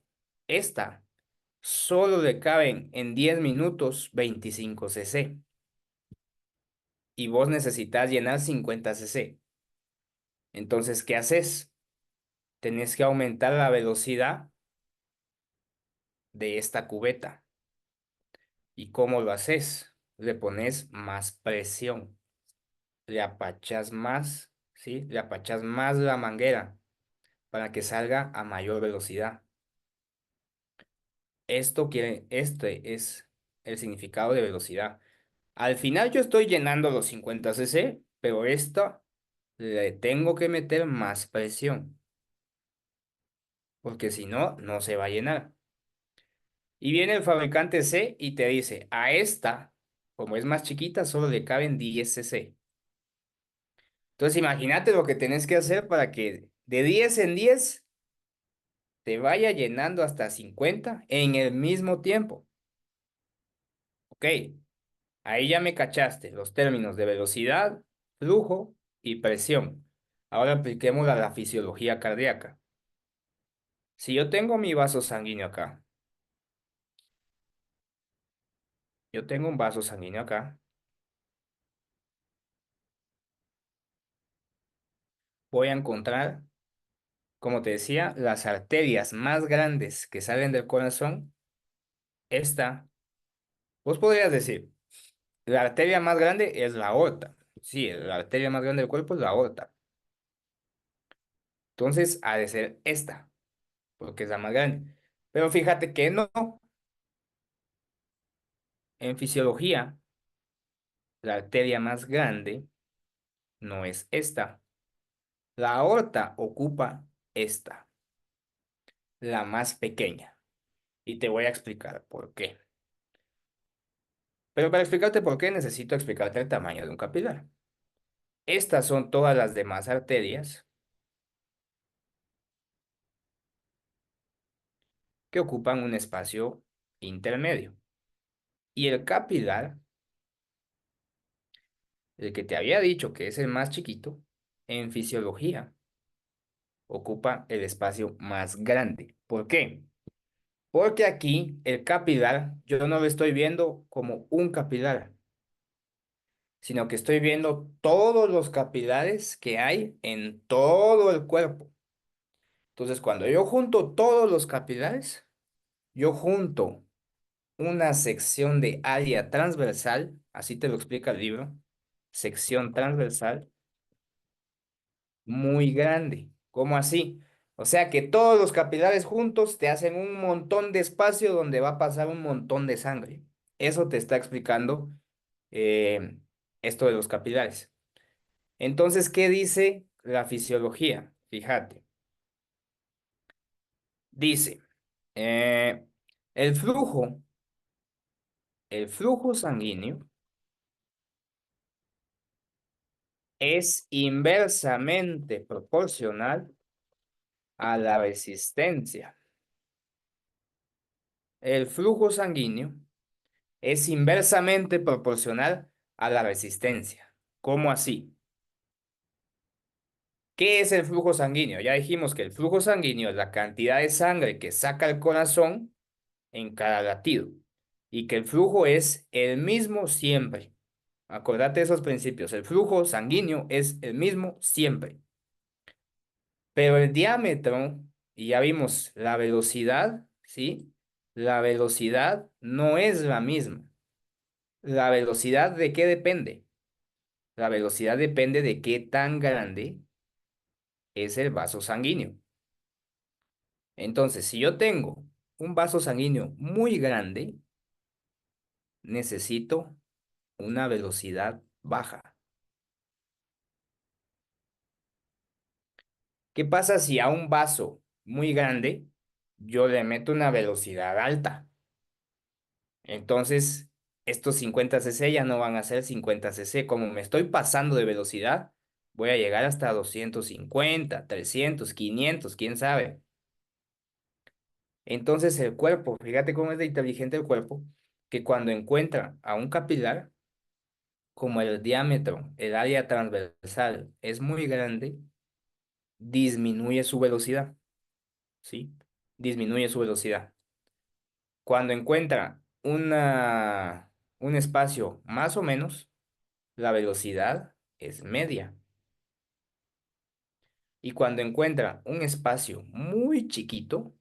solo le caben en 10 minutos 25 cc y vos necesitas llenar 50 cc. Entonces, ¿qué haces? Tenés que aumentar la velocidad de esta cubeta. ¿Y cómo lo haces? Le pones más presión, le apachas más, ¿sí? Le apachas más la manguera para que salga a mayor velocidad. Este es el significado de velocidad. Al final yo estoy llenando los 50 cc, pero esta le tengo que meter más presión, porque si no, no se va a llenar. Y viene el fabricante C y te dice, a esta, como es más chiquita, solo le caben 10 cc. Entonces imagínate lo que tenés que hacer para que de 10 en 10 te vaya llenando hasta 50 en el mismo tiempo. Ok, ahí ya me cachaste los términos de velocidad, flujo y presión. Ahora apliquemos a la fisiología cardíaca. Si yo tengo mi vaso sanguíneo acá, yo tengo un vaso sanguíneo acá, voy a encontrar, como te decía, las arterias más grandes que salen del corazón. Esta, vos podrías decir, la arteria más grande es la aorta. Sí, la arteria más grande del cuerpo es la aorta. Entonces, ha de ser esta, porque es la más grande. Pero fíjate que no, en fisiología, la arteria más grande no es esta. La aorta ocupa esta, la más pequeña. Y te voy a explicar por qué. Pero para explicarte por qué, necesito explicarte el tamaño de un capilar. Estas son todas las demás arterias que ocupan un espacio intermedio. Y el capilar, el que te había dicho que es el más chiquito, en fisiología ocupa el espacio más grande. ¿Por qué? Porque aquí el capilar yo no lo estoy viendo como un capilar, sino que estoy viendo todos los capilares que hay en todo el cuerpo. Entonces, cuando yo junto todos los capilares, yo junto una sección de área transversal, así te lo explica el libro, sección transversal muy grande. ¿Cómo así? O sea que todos los capilares juntos te hacen un montón de espacio donde va a pasar un montón de sangre. Eso te está explicando eh, esto de los capilares. Entonces, ¿qué dice la fisiología? Fíjate, dice, eh, el flujo, el flujo sanguíneo es inversamente proporcional a la resistencia. El flujo sanguíneo es inversamente proporcional a la resistencia. ¿Cómo así? ¿Qué es el flujo sanguíneo? Ya dijimos que el flujo sanguíneo es la cantidad de sangre que saca el corazón en cada latido y que el flujo es el mismo siempre. Acordate de esos principios. El flujo sanguíneo es el mismo siempre. Pero el diámetro, y ya vimos la velocidad, ¿sí? La velocidad no es la misma. ¿La velocidad de qué depende? La velocidad depende de qué tan grande es el vaso sanguíneo. Entonces, si yo tengo un vaso sanguíneo muy grande, necesito una velocidad baja. ¿Qué pasa si a un vaso muy grande yo le meto una velocidad alta? Entonces, estos 50 cc ya no van a ser 50 cc. Como me estoy pasando de velocidad, voy a llegar hasta 250, 300, 500, quién sabe. Entonces el cuerpo, fíjate cómo es de inteligente el cuerpo, que cuando encuentra a un capilar, como el diámetro, el área transversal es muy grande, disminuye su velocidad, ¿sí? Disminuye su velocidad. Cuando encuentra un espacio más o menos, la velocidad es media. Y cuando encuentra un espacio muy chiquito,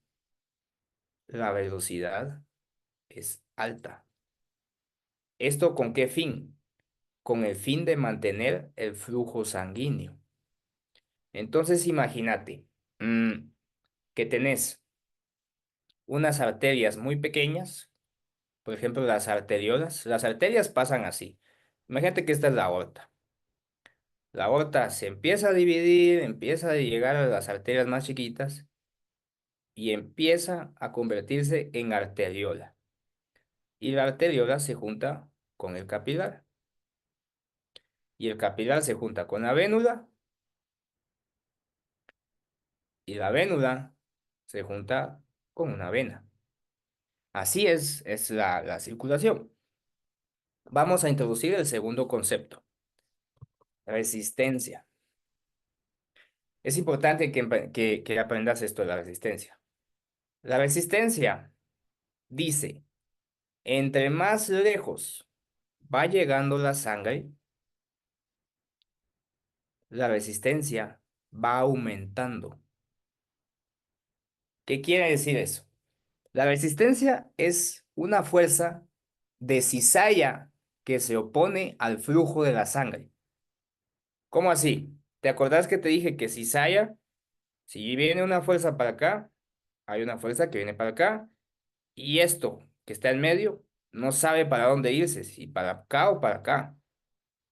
la velocidad es alta. ¿Esto con qué fin? Con el fin de mantener el flujo sanguíneo. Entonces imagínate que tenés unas arterias muy pequeñas, por ejemplo las arteriolas. Las arterias pasan así. Imagínate que esta es la aorta. La aorta se empieza a dividir, empieza a llegar a las arterias más chiquitas y empieza a convertirse en arteriola. Y la arteriola se junta con el capilar. Y el capilar se junta con la vénula y la vénula se junta con una vena. Así es la circulación. Vamos a introducir el segundo concepto, resistencia. Es importante que aprendas esto de la resistencia. La resistencia dice, entre más lejos va llegando la sangre, la resistencia va aumentando. ¿Qué quiere decir eso? La resistencia es una fuerza de cizalla que se opone al flujo de la sangre. ¿Cómo así? ¿Te acordás que te dije que cizalla, si viene una fuerza para acá, hay una fuerza que viene para acá, y esto que está en medio no sabe para dónde irse, si para acá o para acá?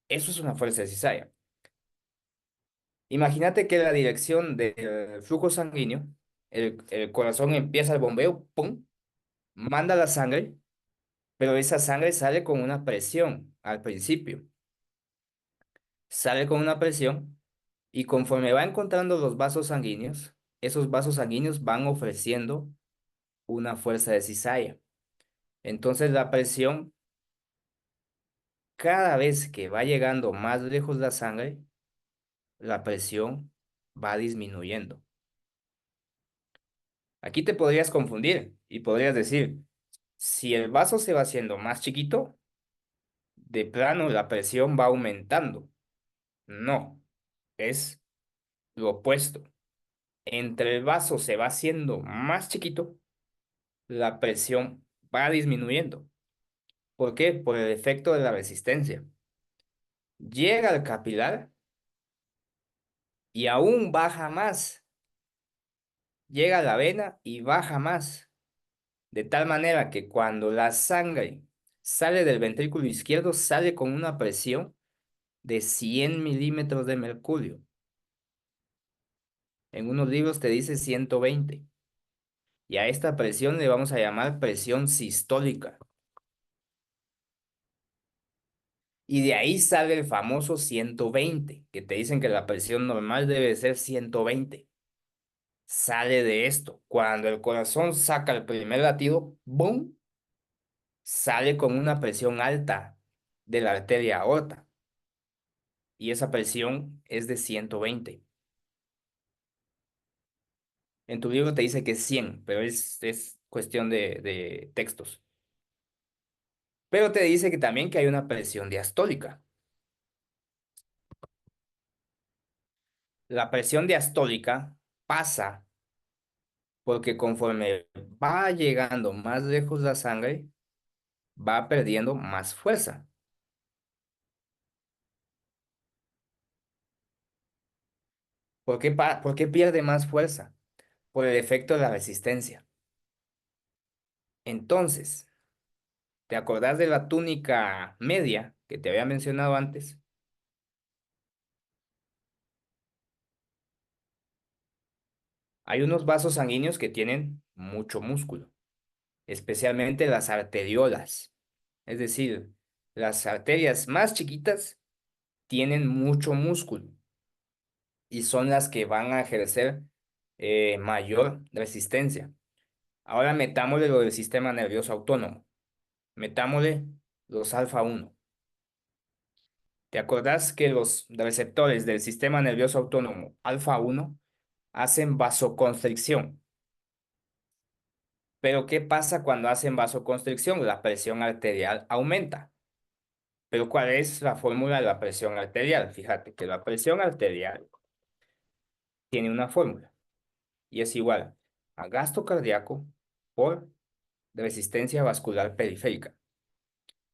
Eso es una fuerza de cizalla. Imagínate que la dirección del flujo sanguíneo, el corazón empieza el bombeo, ¡pum! Manda la sangre, pero esa sangre sale con una presión al principio. Sale con una presión y conforme va encontrando los vasos sanguíneos, esos vasos sanguíneos van ofreciendo una fuerza de cizalla. Entonces la presión, cada vez que va llegando más lejos la sangre, la presión va disminuyendo. Aquí te podrías confundir y podrías decir, si el vaso se va haciendo más chiquito, de plano la presión va aumentando. No, es lo opuesto. Entre el vaso se va haciendo más chiquito, la presión va disminuyendo. ¿Por qué? Por el efecto de la resistencia. Llega al capilar y aún baja más. Llega a la vena y baja más. De tal manera que cuando la sangre sale del ventrículo izquierdo, sale con una presión de 100 milímetros de mercurio. En unos libros te dice 120. Y a esta presión le vamos a llamar presión sistólica. Y de ahí sale el famoso 120, que te dicen que la presión normal debe ser 120. Sale de esto. Cuando el corazón saca el primer latido, ¡boom! sale con una presión alta de la arteria aorta y esa presión es de 120. En tu libro te dice que es 100, pero es cuestión de textos. Pero te dice que también que hay una presión diastólica. La presión diastólica pasa porque conforme va llegando más lejos la sangre, va perdiendo más fuerza. ¿Por qué pierde más fuerza? Por el efecto de la resistencia. Entonces, ¿te acordás de la túnica media que te había mencionado antes? Hay unos vasos sanguíneos que tienen mucho músculo, especialmente las arteriolas. Es decir, las arterias más chiquitas tienen mucho músculo y son las que van a ejercer mayor resistencia. Ahora metámosle lo del sistema nervioso autónomo. Metámosle los alfa uno. ¿Te acordás que los receptores del sistema nervioso autónomo alfa uno hacen vasoconstricción? Pero ¿qué pasa cuando hacen vasoconstricción? La presión arterial aumenta. Pero ¿cuál es la fórmula de la presión arterial? Fíjate que la presión arterial tiene una fórmula y es igual a gasto cardíaco por resistencia vascular periférica.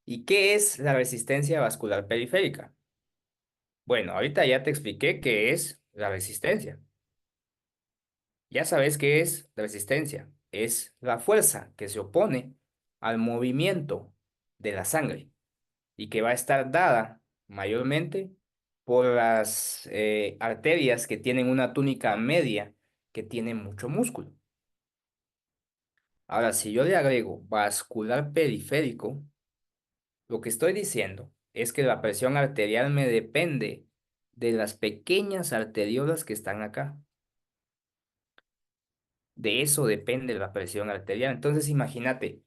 ¿Y qué es la resistencia vascular periférica? Bueno, ahorita ya te expliqué qué es la resistencia. Ya sabes qué es la resistencia. Es la fuerza que se opone al movimiento de la sangre y que va a estar dada mayormente por las arterias que tienen una túnica media que tiene mucho músculo. Ahora, si yo le agrego vascular periférico, lo que estoy diciendo es que la presión arterial me depende de las pequeñas arteriolas que están acá. De eso depende la presión arterial. Entonces, imagínate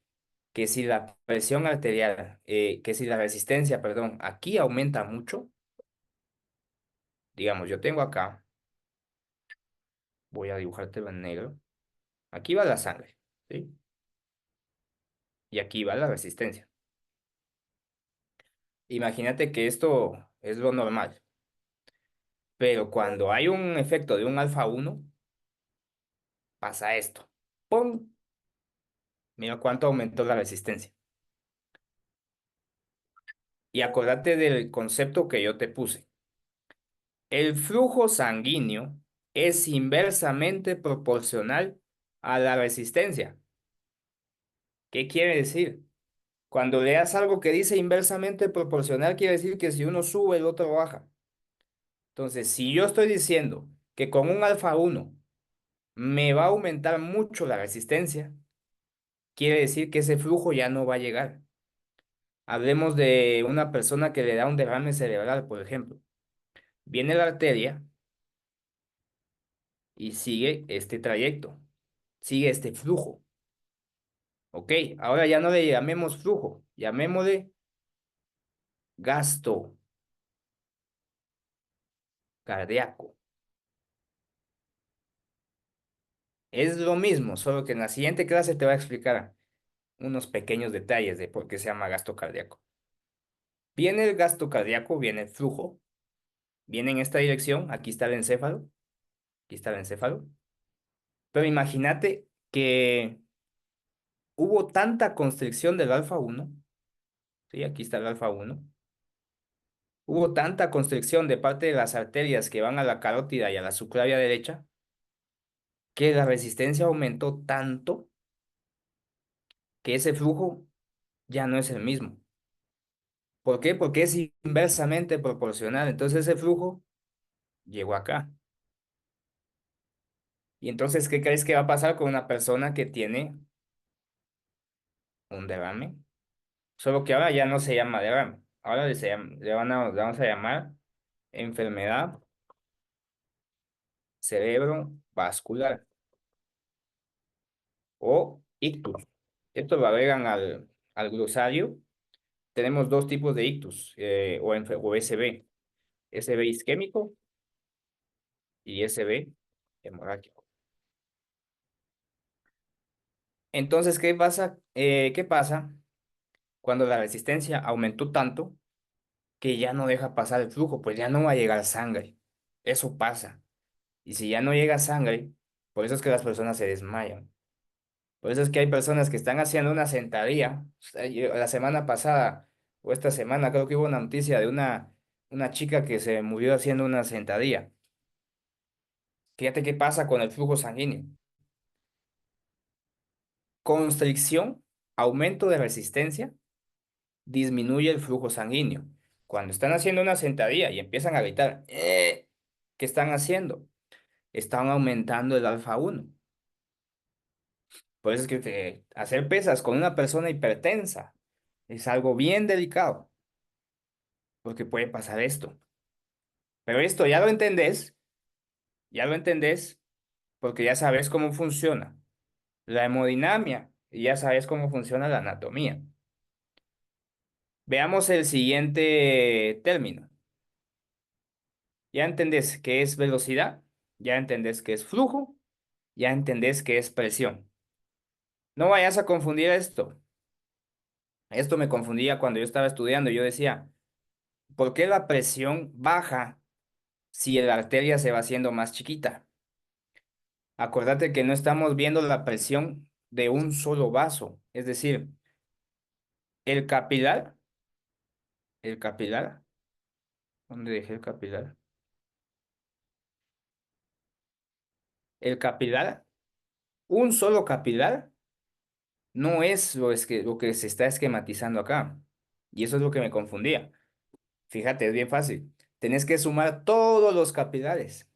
que si la presión arterial, que si la resistencia, perdón, aquí aumenta mucho, digamos, yo tengo acá, voy a dibujártelo en negro, aquí va la sangre, ¿sí? Y aquí va la resistencia. Imagínate que esto es lo normal, pero cuando hay un efecto de un alfa uno pasa esto. ¡Pum! Mira cuánto aumentó la resistencia. Y acordate del concepto que yo te puse. El flujo sanguíneo es inversamente proporcional a la resistencia. ¿Qué quiere decir? Cuando leas algo que dice inversamente proporcional, quiere decir que si uno sube, el otro baja. Entonces, si yo estoy diciendo que con un alfa uno me va a aumentar mucho la resistencia, quiere decir que ese flujo ya no va a llegar. Hablemos de una persona que le da un derrame cerebral, por ejemplo. Viene la arteria y sigue este trayecto, sigue este flujo. Ok, ahora ya no le llamemos flujo, llamémosle gasto cardíaco. Es lo mismo, solo que en la siguiente clase te voy a explicar unos pequeños detalles de por qué se llama gasto cardíaco. Viene el gasto cardíaco, viene el flujo, viene en esta dirección, aquí está el encéfalo, aquí está el encéfalo. Pero imagínate que hubo tanta constricción del alfa uno, ¿sí? Aquí está el alfa uno. Hubo tanta constricción de parte de las arterias que van a la carótida y a la subclavia derecha, que la resistencia aumentó tanto que ese flujo ya no es el mismo. ¿Por qué? Porque es inversamente proporcional. Entonces ese flujo llegó acá. Y entonces, ¿qué crees que va a pasar con una persona que tiene un derrame? Solo que ahora ya no se llama derrame. Ahora le vamos a llamar enfermedad cerebrovascular o ictus. Esto lo agregan al glosario, tenemos dos tipos de ictus o SB. SB isquémico y SB hemorrágico. Entonces, ¿qué pasa? ¿Qué pasa cuando la resistencia aumentó tanto que ya no deja pasar el flujo? Pues ya no va a llegar sangre. Eso pasa. Y si ya no llega sangre, por eso es que las personas se desmayan. Por eso es que hay personas que están haciendo una sentadilla. O sea, la semana pasada o esta semana creo que hubo una noticia de una chica que se murió haciendo una sentadilla. Fíjate qué pasa con el flujo sanguíneo. Constricción, aumento de resistencia, disminuye el flujo sanguíneo. Cuando están haciendo una sentadilla y empiezan a gritar, ¿qué están haciendo? Están aumentando el alfa 1. Por eso es que hacer pesas con una persona hipertensa es algo bien delicado, porque puede pasar esto. Pero esto ya lo entendés, porque ya sabes cómo funciona la hemodinamia y ya sabes cómo funciona la anatomía. Veamos el siguiente término. Ya entendés qué es velocidad, ya entendés qué es flujo, ya entendés qué es presión. No vayas a confundir esto. Esto me confundía cuando yo estaba estudiando. Yo decía, ¿por qué la presión baja si la arteria se va haciendo más chiquita? Acordate que no estamos viendo la presión de un solo vaso. Es decir, el capilar, el capilar, ¿dónde dejé el capilar? El capilar, un solo capilar, no es lo que se está esquematizando acá. Y eso es lo que me confundía. Fíjate, es bien fácil. Tenés que sumar todos los capilares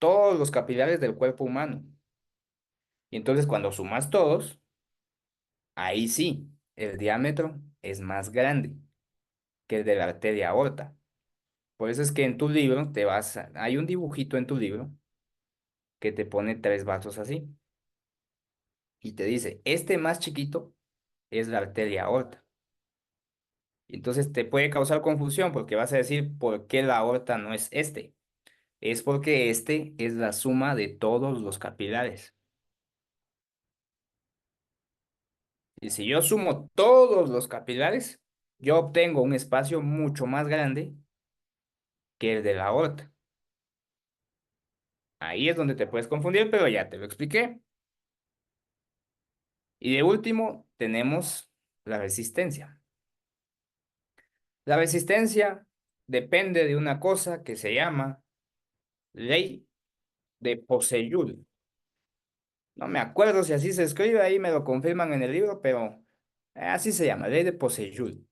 del cuerpo humano. Y entonces cuando sumas todos, ahí sí, el diámetro es más grande que el de la arteria aorta. Por eso es que en tu libro hay un dibujito en tu libro que te pone tres vasos así y te dice, este más chiquito es la arteria aorta. Y entonces te puede causar confusión porque vas a decir, ¿por qué la aorta no es este? Es porque este es la suma de todos los capilares. Y si yo sumo todos los capilares, yo obtengo un espacio mucho más grande que el de la aorta. Ahí es donde te puedes confundir, pero ya te lo expliqué. Y de último, tenemos la resistencia. La resistencia depende de una cosa que se llama ley de Posseuil. No me acuerdo si así se escribe, ahí me lo confirman en el libro, pero así se llama, ley de Posseuil.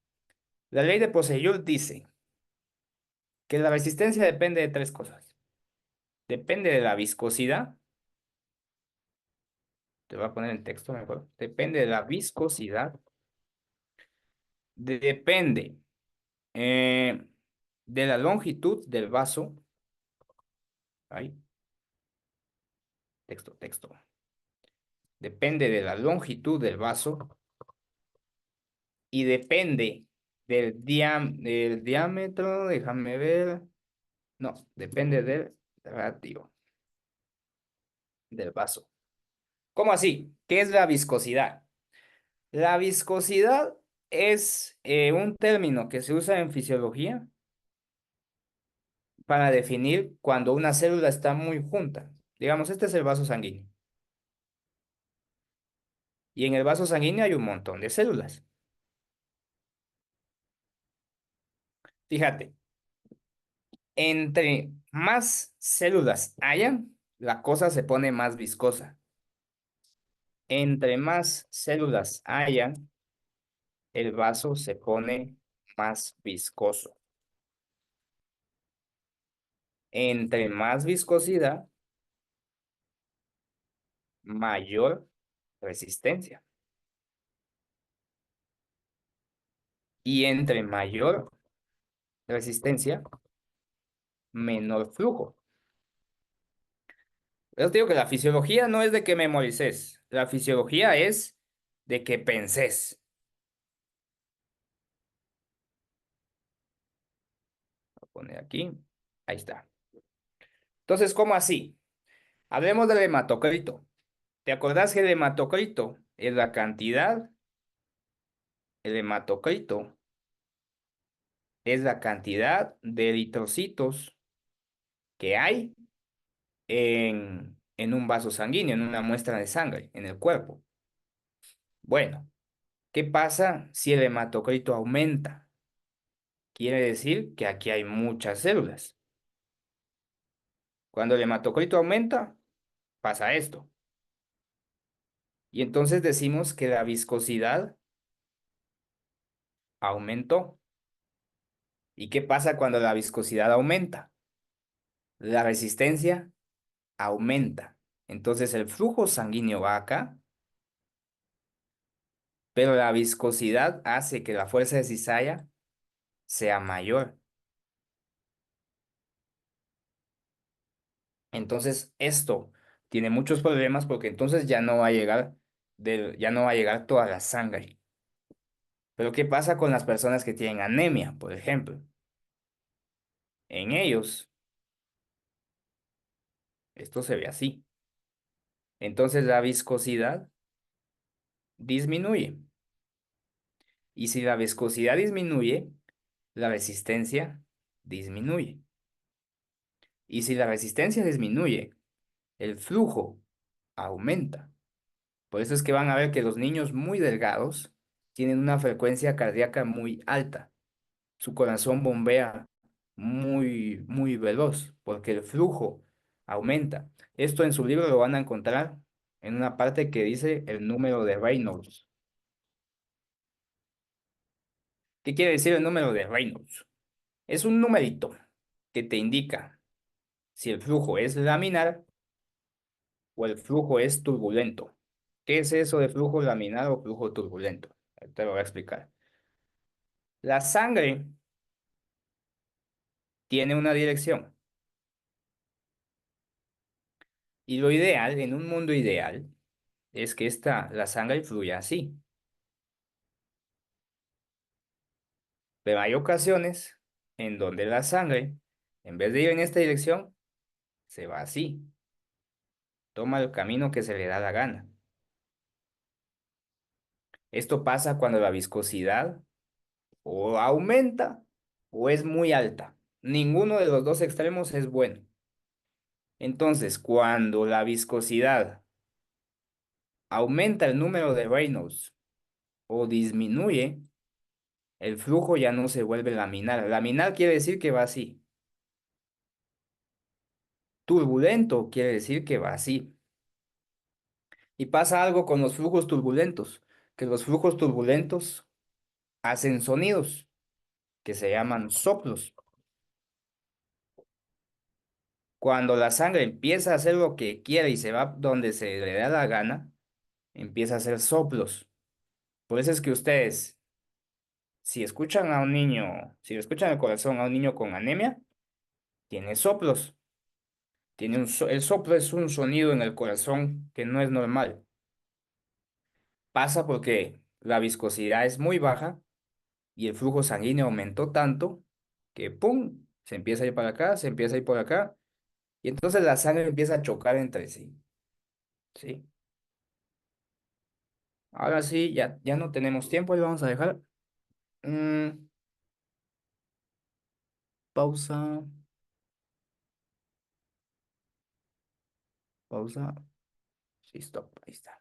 La ley de Posseuil dice que la resistencia depende de tres cosas. Depende de la viscosidad, te voy a poner en texto mejor. Depende de la viscosidad, depende de la longitud del vaso. Ahí, texto. Depende de la longitud del vaso y depende del diámetro, déjame ver. No, depende del ratio del vaso. ¿Cómo así? ¿Qué es la viscosidad? La viscosidad es un término que se usa en fisiología para definir cuando una célula está muy junta. Digamos, este es el vaso sanguíneo. Y en el vaso sanguíneo hay un montón de células. Fíjate, entre más células hayan, la cosa se pone más viscosa. Entre más células hayan, el vaso se pone más viscoso. Entre más viscosidad, mayor resistencia. Y entre mayor resistencia, menor flujo. Yo te digo que la fisiología no es de que memorices. La fisiología es de que pensés. Voy a poner aquí. Ahí está. Entonces, ¿cómo así? Hablemos del hematocrito. ¿Te acordás que el hematocrito es la cantidad? El hematocrito es la cantidad de eritrocitos que hay en un vaso sanguíneo, en una muestra de sangre, en el cuerpo. Bueno, ¿qué pasa si el hematocrito aumenta? Quiere decir que aquí hay muchas células. Cuando el hematocrito aumenta, pasa esto. Y entonces decimos que la viscosidad aumentó. ¿Y qué pasa cuando la viscosidad aumenta? La resistencia aumenta. Entonces el flujo sanguíneo va acá, pero la viscosidad hace que la fuerza de cizalla sea mayor. Entonces esto tiene muchos problemas porque entonces ya no va a llegar ya no va a llegar toda la sangre. Pero ¿qué pasa con las personas que tienen anemia, por ejemplo? En ellos, esto se ve así. Entonces la viscosidad disminuye. Y si la viscosidad disminuye, la resistencia disminuye. Y si la resistencia disminuye, el flujo aumenta. Por eso es que van a ver que los niños muy delgados tienen una frecuencia cardíaca muy alta. Su corazón bombea muy veloz porque el flujo aumenta. Esto en su libro lo van a encontrar en una parte que dice el número de Reynolds. ¿Qué quiere decir el número de Reynolds? Es un numerito que te indica si el flujo es laminar o el flujo es turbulento. ¿Qué es eso de flujo laminar o flujo turbulento? Te lo voy a explicar. La sangre tiene una dirección y lo ideal, en un mundo ideal, es que la sangre fluya así. Pero hay ocasiones en donde la sangre, en vez de ir en esta dirección, se va así. Toma el camino que se le da la gana. Esto pasa cuando la viscosidad o aumenta o es muy alta. Ninguno de los dos extremos es bueno. Entonces, cuando la viscosidad aumenta el número de Reynolds o disminuye, el flujo ya no se vuelve laminar. Laminar quiere decir que va así. Turbulento quiere decir que va así. Y pasa algo con los flujos turbulentos, que los flujos turbulentos hacen sonidos que se llaman soplos. Cuando la sangre empieza a hacer lo que quiere y se va donde se le da la gana, empieza a hacer soplos. Por eso es que ustedes, si escuchan a un niño, si le escuchan el corazón a un niño con anemia, tiene soplos. El soplo es un sonido en el corazón que no es normal. Pasa porque la viscosidad es muy baja y el flujo sanguíneo aumentó tanto que ¡pum! Se empieza a ir para acá, se empieza a ir por acá y entonces la sangre empieza a chocar entre sí. ¿Sí? Ahora sí, ya no tenemos tiempo y vamos a dejar. Mm, pausa, pausa. Sí, stop. Ahí está.